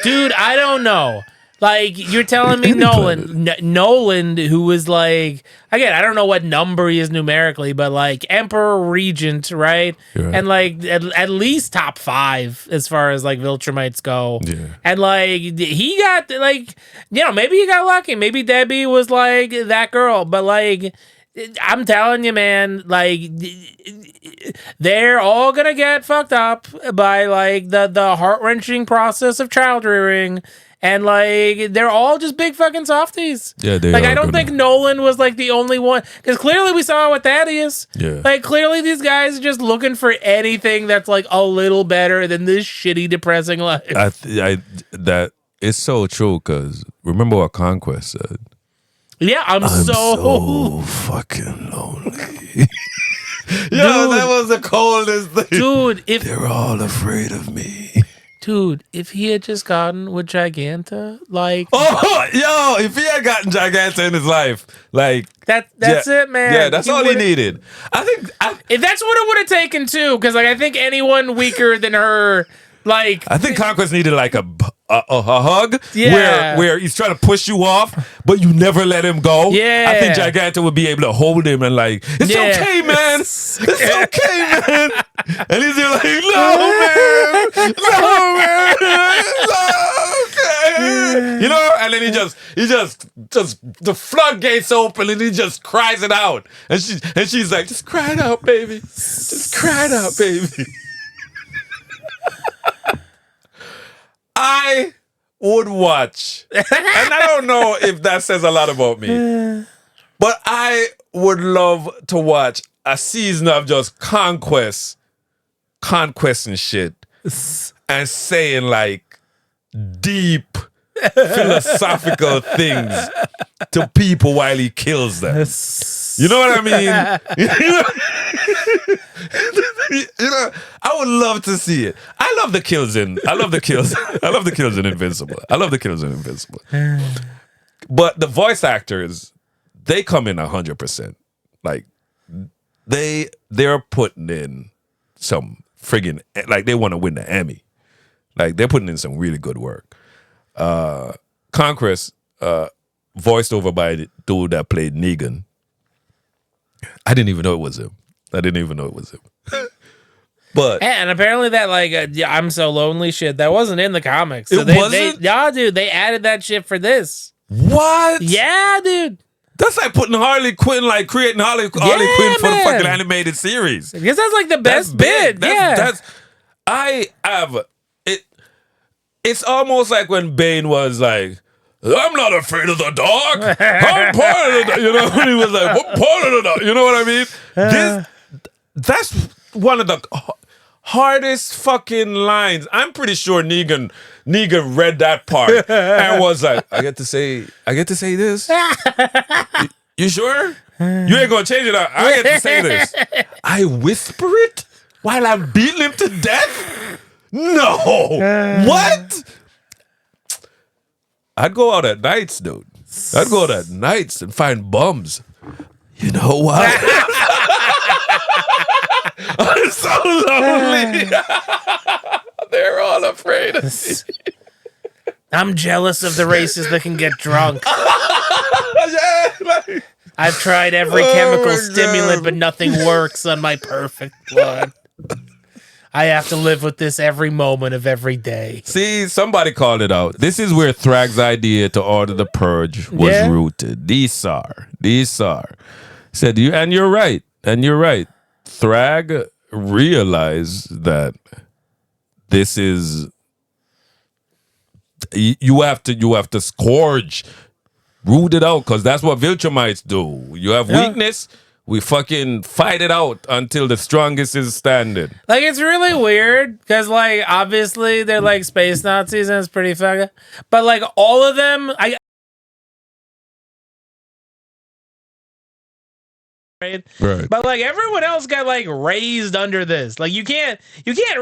Dude, I don't know. Like, you're telling me Nolan, who was like, again, I don't know what number he is numerically, but like Emperor Regent, right? And like at least top 5 as far as like Viltrumites go. Yeah. And like he got like, maybe he got lucky. Maybe Debbie was like that girl, but like, I'm telling you, man, like they're all gonna get fucked up by like the heart-wrenching process of child rearing. And like they're all just big fucking softies. Yeah, they like are I don't think Nolan was like the only one, because clearly we saw what Thaddeus. Yeah. Like clearly these guys are just looking for anything that's like a little better than this shitty, depressing life. That is so true. Because remember what Conquest said. Yeah, I'm so fucking lonely. Yo, that was the coldest thing. Dude, they're all afraid of me. Dude, if he had just gotten with Giganta, like Oh, yo, if he had gotten Giganta in his life, like that's it, man. Yeah, that's all he needed. I think if that's what it would have taken too, because like I think anyone weaker than her, like I think Conquest needed like a hug, Yeah. where he's trying to push you off, but you never let him go. Yeah. I think Giganta would be able to hold him and like, it's Yeah. okay, man. It's okay, man. And he's like, no, man. No, man. It's okay. You know, and then he just the floodgates open and he just cries it out. And she's like, just cry it out, baby. Just cry it out, baby. I would watch, and I don't know if that says a lot about me, but I would love to watch a season of just conquesting shit, and saying like deep philosophical things to people while he kills them. You know what I mean? You know, I would love to see it. I love the kills in Invincible. But the voice actors, they come in 100%. Like they're putting in some friggin', like they want to win the Emmy. Like they're putting in some really good work. Conquest, voiced over by the dude that played Negan. I didn't even know it was him. But and apparently that like I'm so lonely shit that wasn't in the comics. So It they, wasn't? dude, they added that shit for this. what? Yeah, dude. That's like putting Harley Quinn, like creating Harley Quinn for the man. fucking animated series. Because that's like the best big. bit. Yeah. That's I have it. It's almost like when Bane was like, I'm not afraid of the dark. I'm part of the dark. You know, when he was like, what part of the dark? You know what I mean? That's one of the hardest fucking lines. I'm pretty sure Negan read that part and was like, I get to say this? You sure? You ain't gonna change it up. I get to say this. I whisper it while I'm beating him to death? No. What? I'd go out at nights, dude. I'd go out at nights and find bums. You know what? I'm so lonely. They're all afraid of me. I'm jealous of the races that can get drunk. Yeah, like, I've tried every Oh chemical my stimulant, God. but nothing works on my perfect blood. I have to live with this every moment of every day. see, somebody called it out. This is where Thrag's idea to order the purge was Yeah. rooted. These are. Said you, and you're right. Thrag realized that this is you have to scourge, root it out, because that's what Viltrumites do. You have weakness, we fucking fight it out until the strongest is standing. Like, it's really weird because, like, obviously they're like space Nazis and it's pretty fucking. But like all of them, right? But like everyone else got like raised under this. Like you can't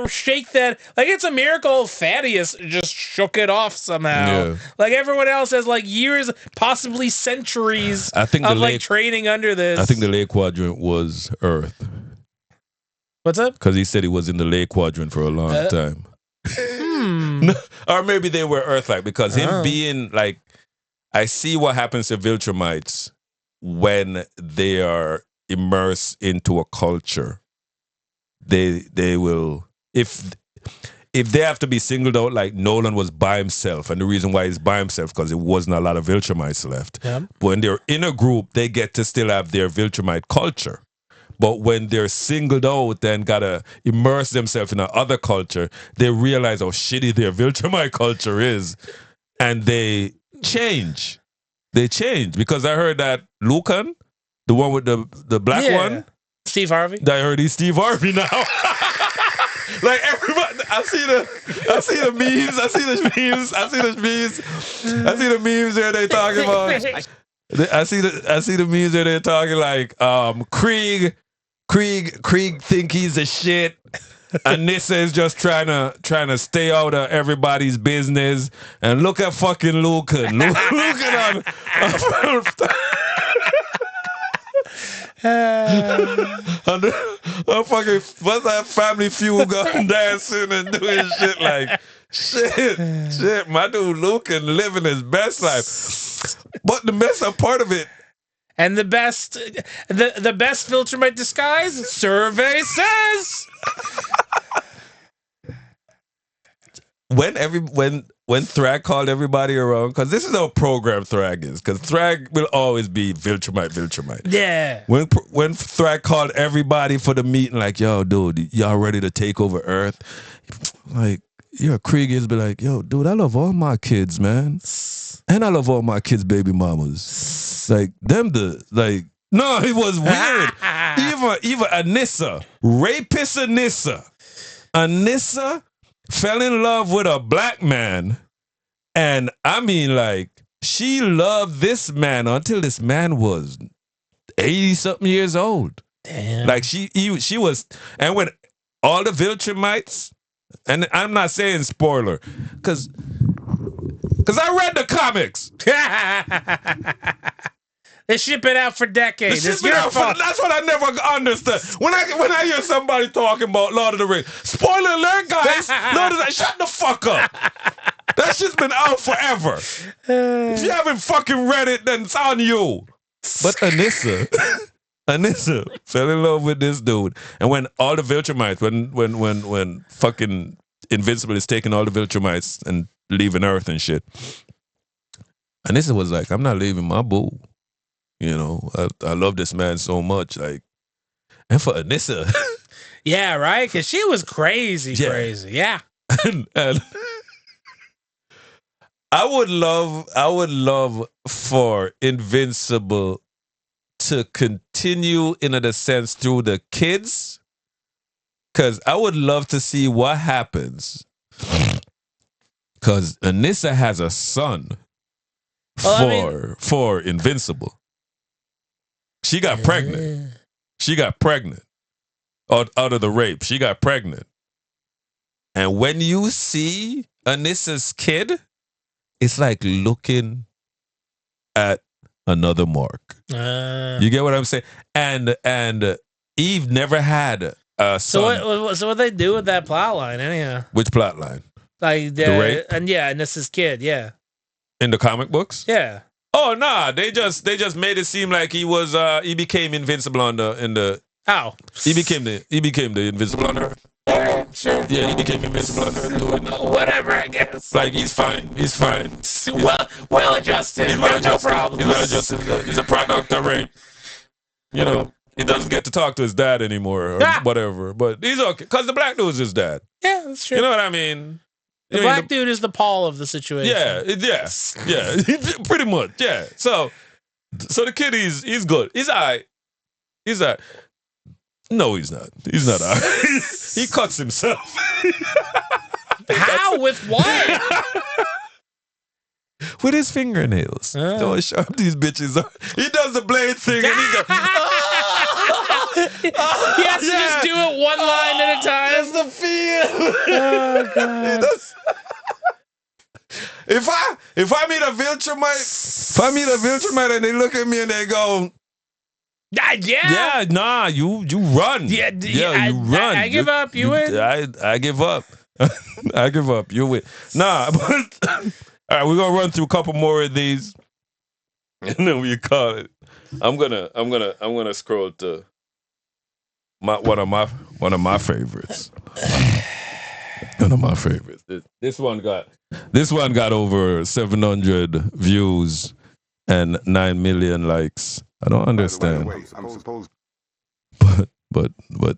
shake that. Like it's a miracle Thaddeus just shook it off somehow. Yeah. Like everyone else has like years, possibly centuries I think of the like lake- training under this. I think the lake quadrant was Earth, What's up? because he said he was in the lake quadrant for a long time. Or maybe they were Earth-like, because him being like, I see what happens to Viltrumites when they are immersed into a culture. They will, if they have to be singled out, like Nolan was by himself, and the reason why he's by himself because there wasn't a lot of Viltrumites left. Yeah. When they're in a group, they get to still have their Viltrumite culture. But when they're singled out and gotta immerse themselves in another culture, they realize how shitty their Viltrumite culture is, and they change. Because I heard that Lucan, the one with the black one, Steve Harvey. I heard he's Steve Harvey now. Like everybody, I see the memes where they talking about. I see the memes where they're talking like Krieg think he's a shit. Anissa is just trying to stay out of everybody's business. And look at fucking Lucan. Lucan on fucking what's that Family Feud going dancing and doing shit like shit. My dude Lucan living his best life. But the messed up part of it. And the best Viltrumite disguise, survey says. When Thrag called everybody around, because this is how program Thrag is, because Thrag will always be Viltrumite. Yeah. When Thrag called everybody for the meeting, like, yo, dude, y'all ready to take over Earth? Like, Kriegers be like, yo, dude, I love all my kids, man. And I love all my kids' baby mamas. Like, no, it was weird. Even Anissa, rapist Anissa fell in love with a black man. And I mean, like, she loved this man until this man was 80-something years old. Damn. Like, she was, and when all the Viltrumites, and I'm not saying spoiler, because I read the comics. They ship it out for decades. It's your fault. That's what I never understood. When I hear somebody talking about Lord of the Rings, spoiler alert, guys. Lord of the Rings, shut the fuck up. That shit's been out forever. If you haven't fucking read it, then it's on you. But Anissa fell in love with this dude, and when all the Viltrumites, when fucking Invincible is taking all the Viltrumites and leaving Earth and shit, Anissa was like, I'm not leaving my boo. You know, I love this man so much. Like, and for Anissa, yeah, right, because she was crazy. Yeah. and I would love for Invincible to continue in a sense through the kids, because I would love to see what happens. Because Anissa has a son for Invincible. She got pregnant. Out of the rape. She got pregnant. And when you see Anissa's kid, it's like looking at another Mark. You get what I'm saying? And Eve never had a son. So what they do with that plot line anyhow? Which plot line? Like the rape? And Anissa's kid, yeah. In the comic books? Yeah. Oh nah, they just made it seem like he was he became invincible in the How? He became the invincible on Earth. Sure. Yeah, he became invincible on Earth. Whatever, I guess. Like he's fine. Well adjusted. No problem. He's not adjusted. He's a product of rape. You know, he doesn't get to talk to his dad anymore or whatever. But he's okay because the black dude's his dad. Yeah, that's true. You know what I mean? The black dude is the Paul of the situation. Yeah, pretty much. Yeah. So the kid, he's good. He's alright. No, he's not. He's not alright. He cuts himself. How? With what? With his fingernails. Oh, how sharp these bitches are. He does the blade thing and he goes. He has to just do it one line at a time. That's the feel. Oh God. If I meet a Viltrumite and they look at me and they go, yeah, nah, you run. Yeah, you run. I give up. You win. I give up. I give up. You win. Nah, but all right, we're gonna run through a couple more of these, and then we call it. I'm gonna scroll to one of my favorites. One of my favorites. This one got over 700 views and 9 million likes. I don't understand. But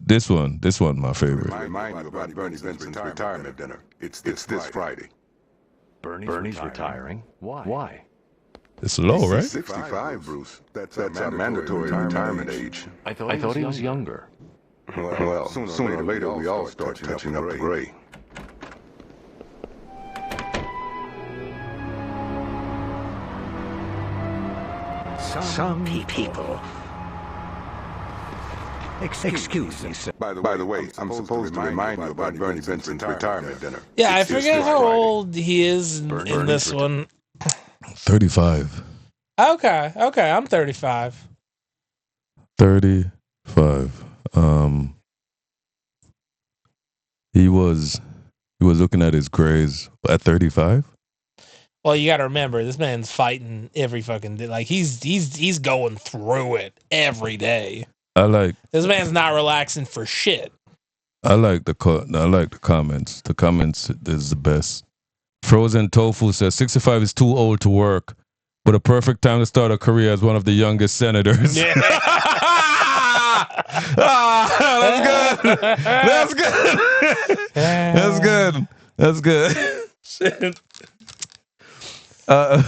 this one, my favorite. Remind you about Bernie Vincent's retirement dinner. It's this Friday. Bernie's retiring? Why? It's low, right? 65, Bruce. That's our mandatory retirement age. I thought he was younger. Well, sooner or later we all start touching up the gray. Some people Excuse me, sir. By the way, I'm supposed to remind you about Bernie Vincent's retirement dinner. Yeah, I It's this forget how Friday. old he is in this one. 35. Okay, I'm 35. 35. He was looking at his grades at 35. Well, you got to remember, this man's fighting every fucking day. Like he's going through it every day. This man's not relaxing for shit. I like the comments. The comments is the best. Frozen Tofu says 65 is too old to work, but a perfect time to start a career as one of the youngest senators. Yeah. That's good. That's good. That's good. That's good. Shit.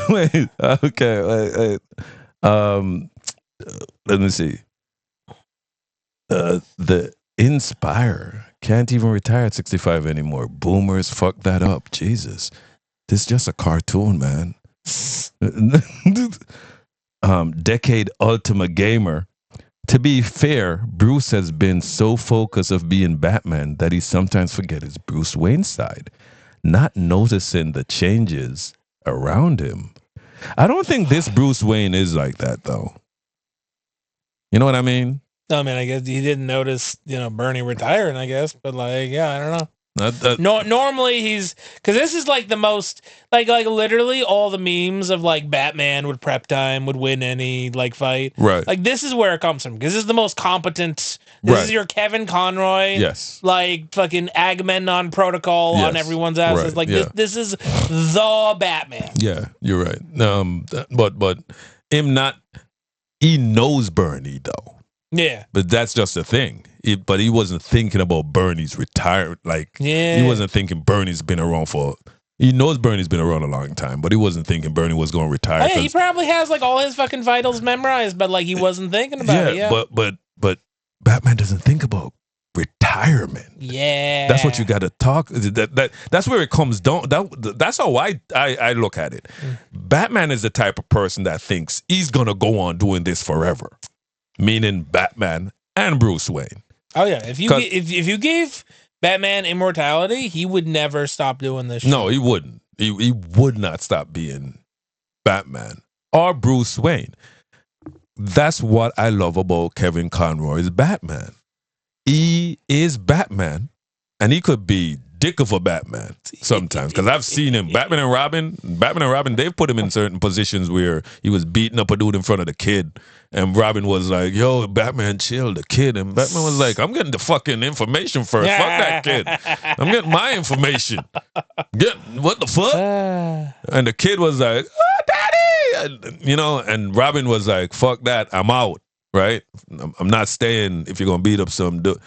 Wait. Okay. Wait. Let me see. The Inspire can't even retire at 65 anymore. Boomers fuck that up. Jesus. This is just a cartoon, man. Decade Ultimate Gamer. To be fair, Bruce has been so focused of being Batman that he sometimes forgets his Bruce Wayne side, not noticing the changes around him. I don't think this Bruce Wayne is like that, though. You know what I mean? I mean, I guess he didn't notice, Bernie retiring, I guess. But, I don't know. Normally he's, because this is like the most, like literally all the memes of like Batman would prep time, would win any fight. Right. Like this is where it comes from, because this is the most competent. This is your Kevin Conroy. Yes. Like fucking Agamemnon protocol on everyone's asses. Right. This is the Batman. Yeah, you're right. But him not, he knows Bernie though. Yeah. But that's just the thing. But he wasn't thinking about Bernie's retirement. He wasn't thinking Bernie's been around he knows Bernie's been around a long time, but he wasn't thinking Bernie was going to retire. Oh, yeah, he probably has all his fucking vitals memorized, but he wasn't thinking about it. Yeah. But Batman doesn't think about retirement. Yeah. That's what you got to talk. That's where it comes down. That's how I look at it. Batman is the type of person that thinks he's going to go on doing this forever. Meaning Batman and Bruce Wayne. Oh yeah, if you gave Batman immortality, he would never stop doing this shit. No, he wouldn't. He would not stop being Batman or Bruce Wayne. That's what I love about Kevin Conroy's Batman. He is Batman, and he could be dick of a Batman sometimes, because I've seen him. Batman and Robin, they've put him in certain positions where he was beating up a dude in front of the kid, and Robin was like, yo, Batman, chill, the kid. And Batman was like, I'm getting the fucking information first. Fuck that kid. I'm getting my information. What the fuck? And the kid was like, oh, daddy. And Robin was like, fuck that, I'm out, right? I'm not staying if you're going to beat up some dude.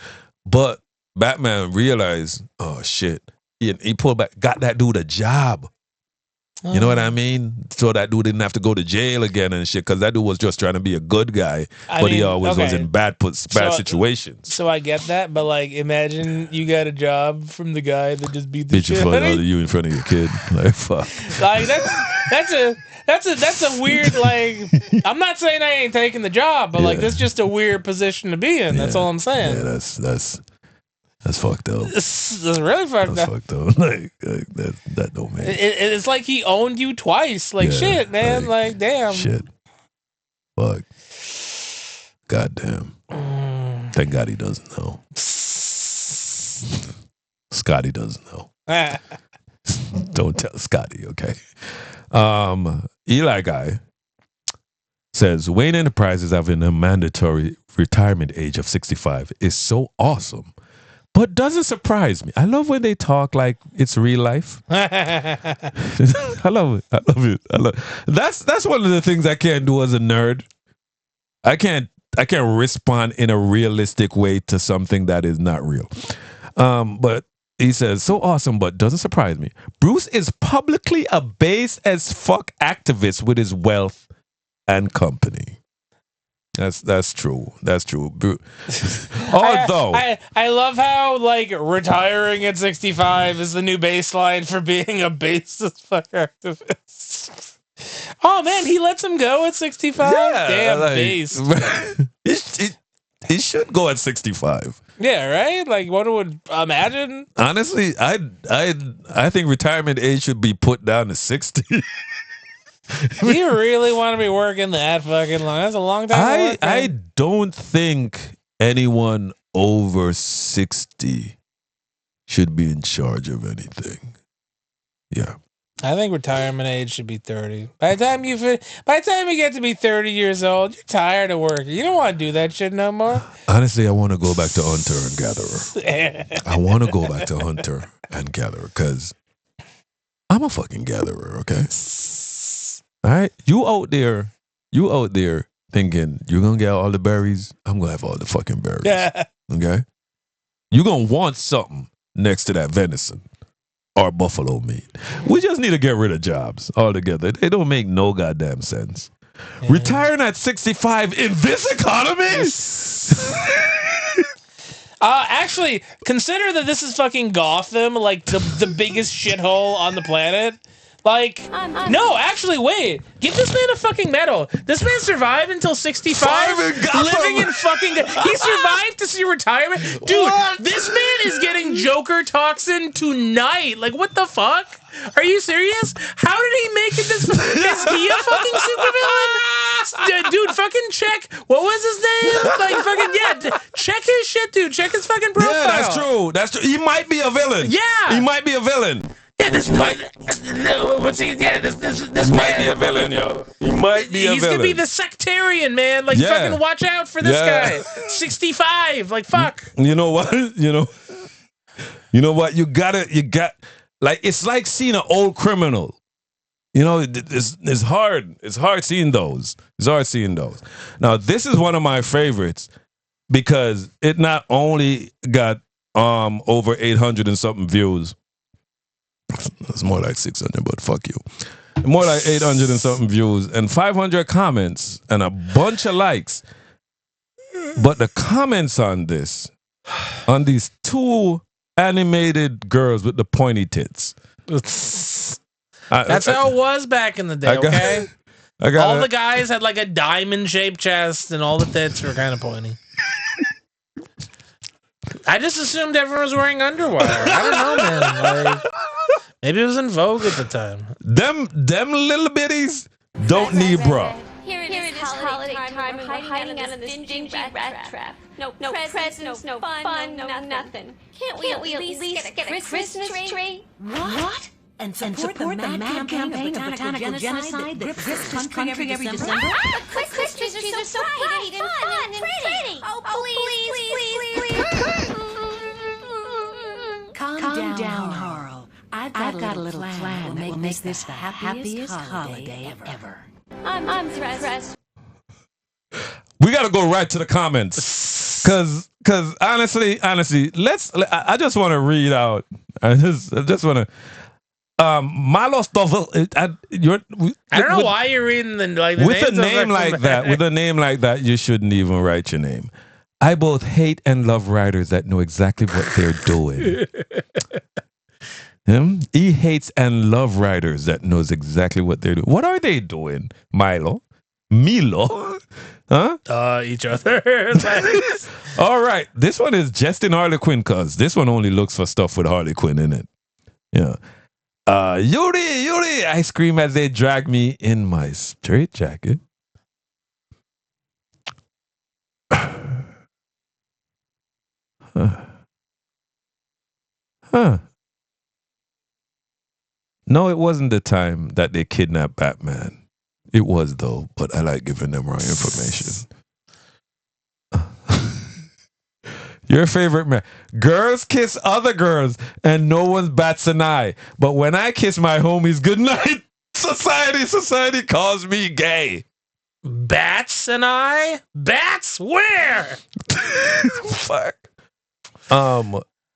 But Batman realized, oh shit, he pulled back, got that dude a job. You know what I mean? So that dude didn't have to go to jail again and shit, because that dude was just trying to be a good guy, he always was in bad situations. So I get that, but imagine you got a job from the guy that just beat the shit out of you in front of your kid. Like, fuck. That's a weird, I'm not saying I ain't taking the job, but that's just a weird position to be in. That's all I'm saying. Yeah, that's fucked up. That's really fucked up. That's fucked up. That don't make it's like he owned you twice. Shit, man. Damn. Shit. Fuck. Goddamn. Thank God he doesn't know. Scotty doesn't know. Don't tell Scotty, okay? Eli Guy says, Wayne Enterprises having a mandatory retirement age of 65 is so awesome, but doesn't surprise me. I love when they talk like it's real life. I love it. That's one of the things I can't do as a nerd. I can't respond in a realistic way to something that is not real. But he says, so awesome, but doesn't surprise me. Bruce is publicly a base as fuck activist with his wealth and company. That's true. That's true. Although I love how retiring at 65 is the new baseline for being a base as fuck activist. Oh man, he lets him go at 65. Yeah, damn base. He should go at 65. Yeah, right? Like, what would imagine? Honestly, I think retirement age should be put down to 60. Do you really want to be working that fucking long? That's a long time to work. I don't think anyone over 60 should be in charge of anything. Yeah. I think retirement age should be 30. By the time you get to be 30 years old, you're tired of working. You don't want to do that shit no more. Honestly, I want to go back to hunter and gatherer. I want to go back to hunter and gatherer because I'm a fucking gatherer, okay? All right? You out there thinking you're going to get all the berries. I'm going to have all the fucking berries. Yeah. Okay? You're going to want something next to that venison or buffalo meat. We just need to get rid of jobs altogether. They don't make no goddamn sense. Yeah. Retiring at 65 in this economy? Actually, consider that this is fucking Gotham, like the biggest shithole on the planet. Like, no, actually, wait. Give this man a fucking medal. This man survived until 65, living in fucking... He survived to see retirement. Dude, what? This man is getting Joker toxin tonight. Like, what the fuck? Are you serious? How did he make it this... Is he a fucking supervillain? Dude, fucking check. What was his name? Like, fucking, yeah. Check his shit, dude. Check his fucking profile. Yeah, that's true. That's true. He might be a villain. Yeah. He might be a villain. Yeah, this might. This might be a villain, yo. He might be a villain. He's gonna be the sectarian, man. Like, fucking watch out for this guy. 65. Like, fuck. You know what? You know what? You got like, it's like seeing an old criminal. You know, it's hard. It's hard seeing those. Now, this is one of my favorites because it not only got over 800 and something views. It's more like 600, but fuck you. More like 800 and something views and 500 comments and a bunch of likes. But the comments on these two animated girls with the pointy tits. That's how it was back in the day, okay? All the guys had like a diamond-shaped chest and all the tits were kind of pointy. I just assumed everyone was wearing underwear. I don't know, man. Like, maybe it was in vogue at the time. Them little bitties don't need bra. Here it is holiday time, and we're hiding out of this dingy rat trap. No presents, no fun, no nothing. Can't we at least get a Christmas tree? What? And support the mad campaign of botanical genocide that grips this country every December? But Christmas trees are so bright and fun and pretty. Oh, please. Calm down, Harl. I've got a little plan that will make this the happiest holiday ever. I'm stressed. We got to go right to the comments. Cause honestly, I just want to read out. I just want to. Milo Stoffel. I don't know why you're reading the with a name like that. With a name like that, you shouldn't even write your name. I both hate and love writers that know exactly what they're doing. He hates and love writers that knows exactly what they're doing. What are they doing, Milo? Huh? Each other. All right. This one is just in Harley Quinn, cause this one only looks for stuff with Harley Quinn in it. Yeah. Yuri, I scream as they drag me in my straitjacket. Huh. No, it wasn't the time that they kidnapped Batman. It was, though, but I like giving them wrong information. Your favorite man. Girls kiss other girls and no one bats an eye. But when I kiss my homies goodnight, society calls me gay. Bats an eye? Bats? Where? Fuck.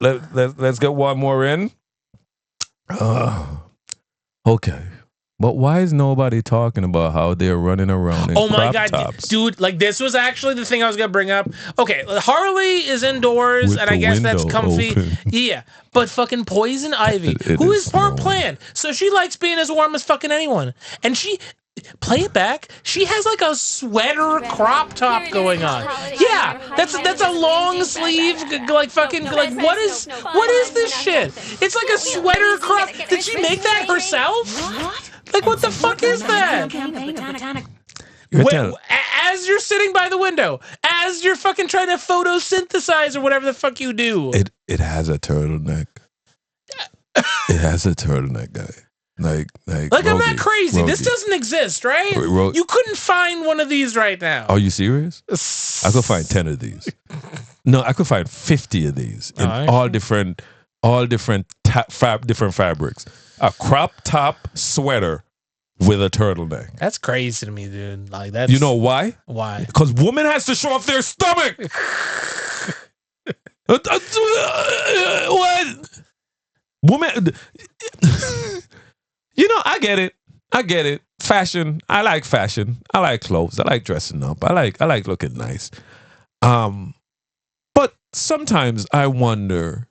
Let's get one more in. Okay. But why is nobody talking about how they're running around in crop tops? Dude, like this was actually the thing I was going to bring up. Okay, Harley is indoors, and I guess that's comfy. Open. Yeah, but fucking Poison Ivy, who is part plant, so she likes being as warm as fucking anyone. And Play it back. She has like a sweater crop top going on. Yeah, that's a long sleeve, like fucking, like what is this shit? It's like a sweater crop. Did she make that herself? What? Like what the fuck is that? As you're sitting by the window, as you're fucking trying to photosynthesize or whatever the fuck you do. It has a turtleneck. It has a turtleneck, guy. Like I'm not crazy. This doesn't exist, right? You couldn't find one of these right now. Are you serious? I could find 10 of these. No, I could find 50 of these in all different different fabrics. A crop top sweater with a turtleneck. That's crazy to me, dude. Like that's. You know why? Why? Because woman has to show off their stomach. What? Woman. You know, I get it. Fashion. I like fashion. I like clothes. I like dressing up. I like looking nice. But sometimes I wonder.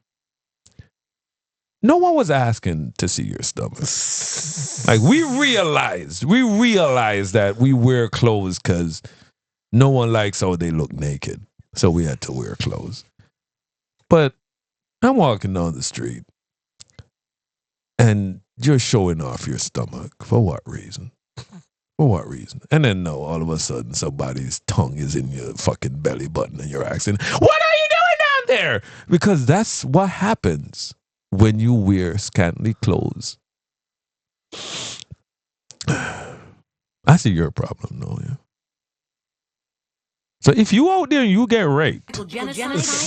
No one was asking to see your stomach. Like we realized that we wear clothes because no one likes how they look naked. So we had to wear clothes. But I'm walking down the street and you're showing off your stomach. For what reason? For what reason? And then all of a sudden somebody's tongue is in your fucking belly button and you're asking, what are you doing down there? Because that's what happens when you wear scantily clothes. I see your problem, though. Yeah. So if you out there and you get raped,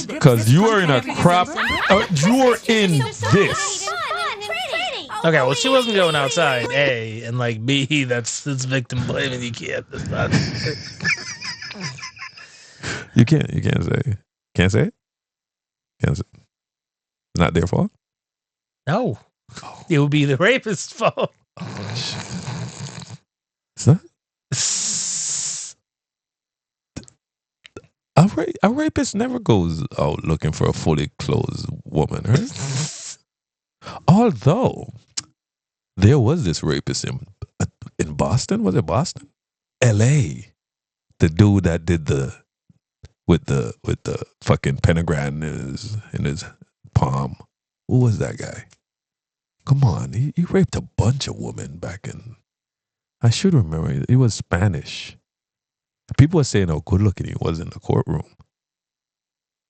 because you are in a crop, you are in this. Okay, well, she wasn't going outside, A, and like B, that's victim blaming. You can't. That's not. You can't say it. Can't say it. Can't say it. It's not their fault. No, it would be the rapist's fault. Oh, shit. It's not. A rapist never goes out looking for a fully clothed woman, right? Although there was this rapist in Boston. Was it Boston? L.A. The dude that did with the fucking pentagram in his palm. Who was that guy? Come on, he raped a bunch of women back in. I should remember. He was Spanish. People were saying how good looking he was in the courtroom.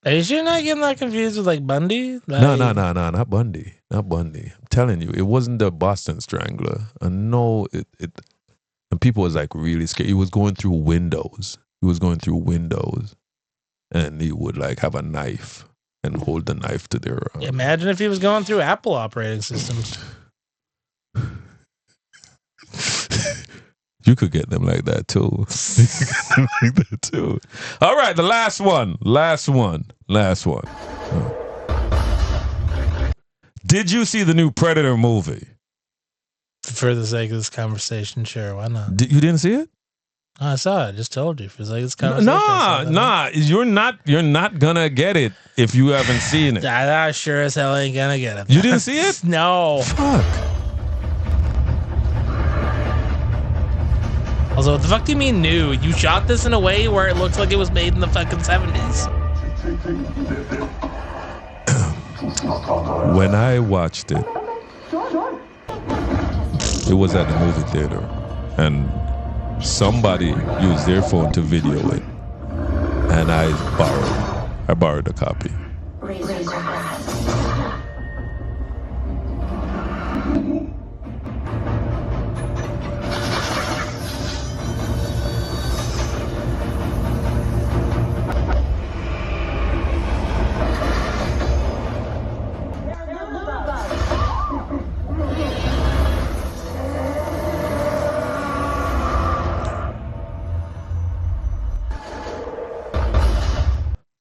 Are you sure not getting that confused with like Bundy? No, not Bundy. Not Bundy. I'm telling you, it wasn't the Boston Strangler. I know it. And people was like really scared. He was going through windows. And he would like have a knife and hold the knife to their. Imagine if he was going through Apple operating systems. You could get them like that too. All right, the last one. Did you see the new Predator movie? For the sake of this conversation, sure, why not? You didn't see it? I saw it. I just told you. For the sake of this conversation. Nah. You're not gonna get it if you haven't seen it. I sure as hell ain't gonna get it. You didn't see it? No. Fuck. Also, what the fuck do you mean new? You shot this in a way where it looks like it was made in the fucking 70s. When I watched it, it was at the movie theater, and somebody used their phone to video it, and I borrowed a copy.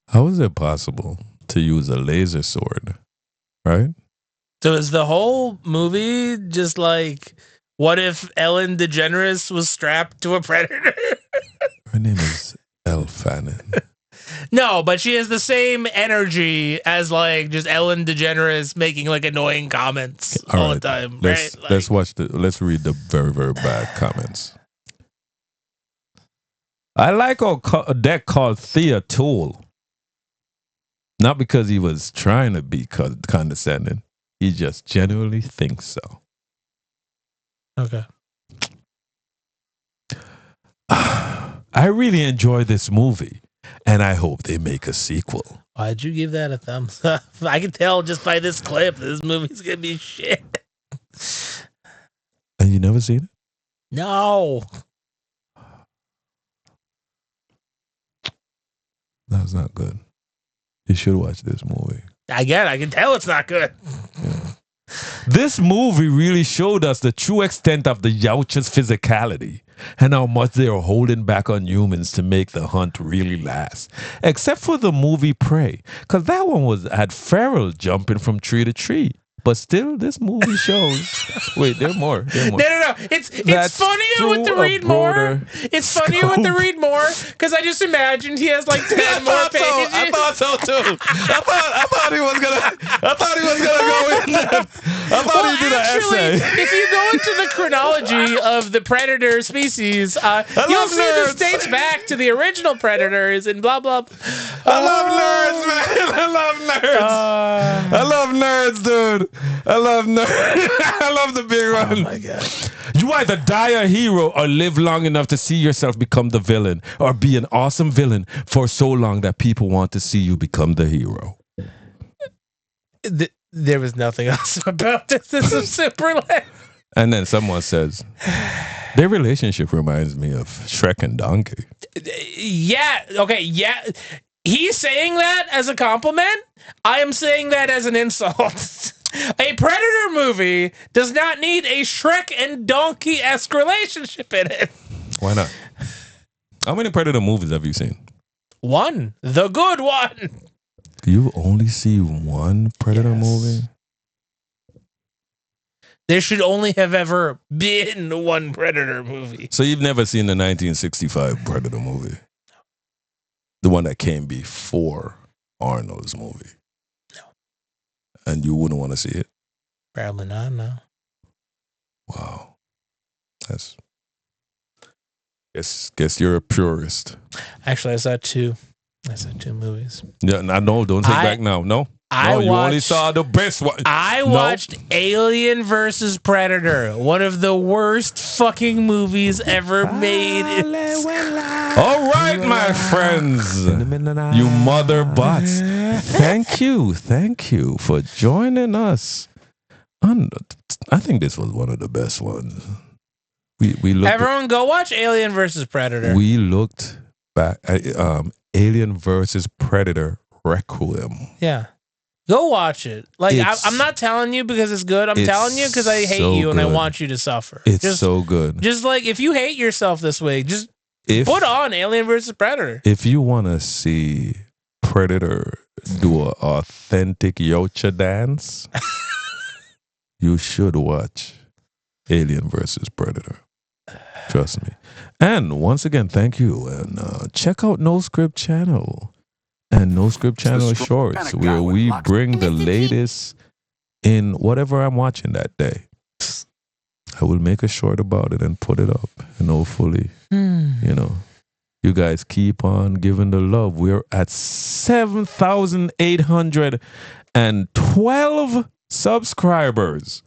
How is it possible to use a laser sword, right? So is the whole movie just like, what if Ellen DeGeneres was strapped to a predator? Her name is Elle Fanning. No, but she has the same energy as like just Ellen DeGeneres making like annoying comments all the time. Let's right? let's read the very, very bad comments. I like a deck called Thea Tool. Not because he was trying to be condescending. He just genuinely thinks so. Okay. I really enjoy this movie, and I hope they make a sequel. Why'd you give that a thumbs up? I can tell just by this clip this movie's gonna be shit. And you never seen it? No. That's not good. You should watch this movie. I can tell it's not good. This movie really showed us the true extent of the Yautja's physicality and how much they are holding back on humans to make the hunt really last. Except for the movie Prey, because that one had Farrell jumping from tree to tree. But still, this movie shows. Wait, there are more. No. It's funnier with the read more. It's funnier with the read more because I just imagined he has like 10 more pages. I thought so too. I thought he was gonna go in there. I thought he did an essay. If you go into the chronology of the predator species, you'll see this dates back to the original predators and blah blah. I love nerds, man. I love nerds. I love nerds, dude. I love nerds. I love the big one. Oh my god. You either die a hero or live long enough to see yourself become the villain, or be an awesome villain for so long that people want to see you become the hero. There was nothing else about this. This is super lame. And then someone says, their relationship reminds me of Shrek and Donkey. Yeah. Okay. Yeah. He's saying that as a compliment. I am saying that as an insult. A Predator movie does not need a Shrek and Donkey-esque relationship in it. Why not? How many Predator movies have you seen? One. The good one. You only see one Predator movie? There should only have ever been one Predator movie. So you've never seen the 1965 Predator movie? The one that came before Arnold's movie? No. And you wouldn't want to see it? Probably not, no. Wow. That's... Guess you're a purist. Actually, I saw two movies. Yeah, no, don't take back now. No. You only saw the best one. I watched Alien versus Predator, one of the worst fucking movies ever made. All right, my friends, you mother bots. Thank you for joining us. I think this was one of the best ones. We looked. Everyone, go watch Alien versus Predator. We looked back at Alien versus Predator Requiem. Yeah. Go watch it. Like, I'm not telling you because it's good. I'm telling you because I hate you and I want you to suffer. It's so good. Just like, if you hate yourself this week, just put on Alien vs. Predator. If you want to see Predator do an authentic Yautja dance, you should watch Alien vs. Predator. Trust me. And once again, thank you. And check out No Script Channel. And No Script Channel Shorts, where we bring the latest in whatever I'm watching that day. I will make a short about it and put it up. And hopefully, you guys keep on giving the love. We're at 7,812 subscribers.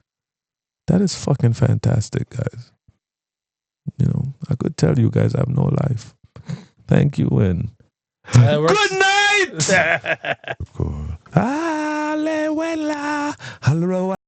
That is fucking fantastic, guys. I could tell you guys have no life. Thank you and good night. Of course.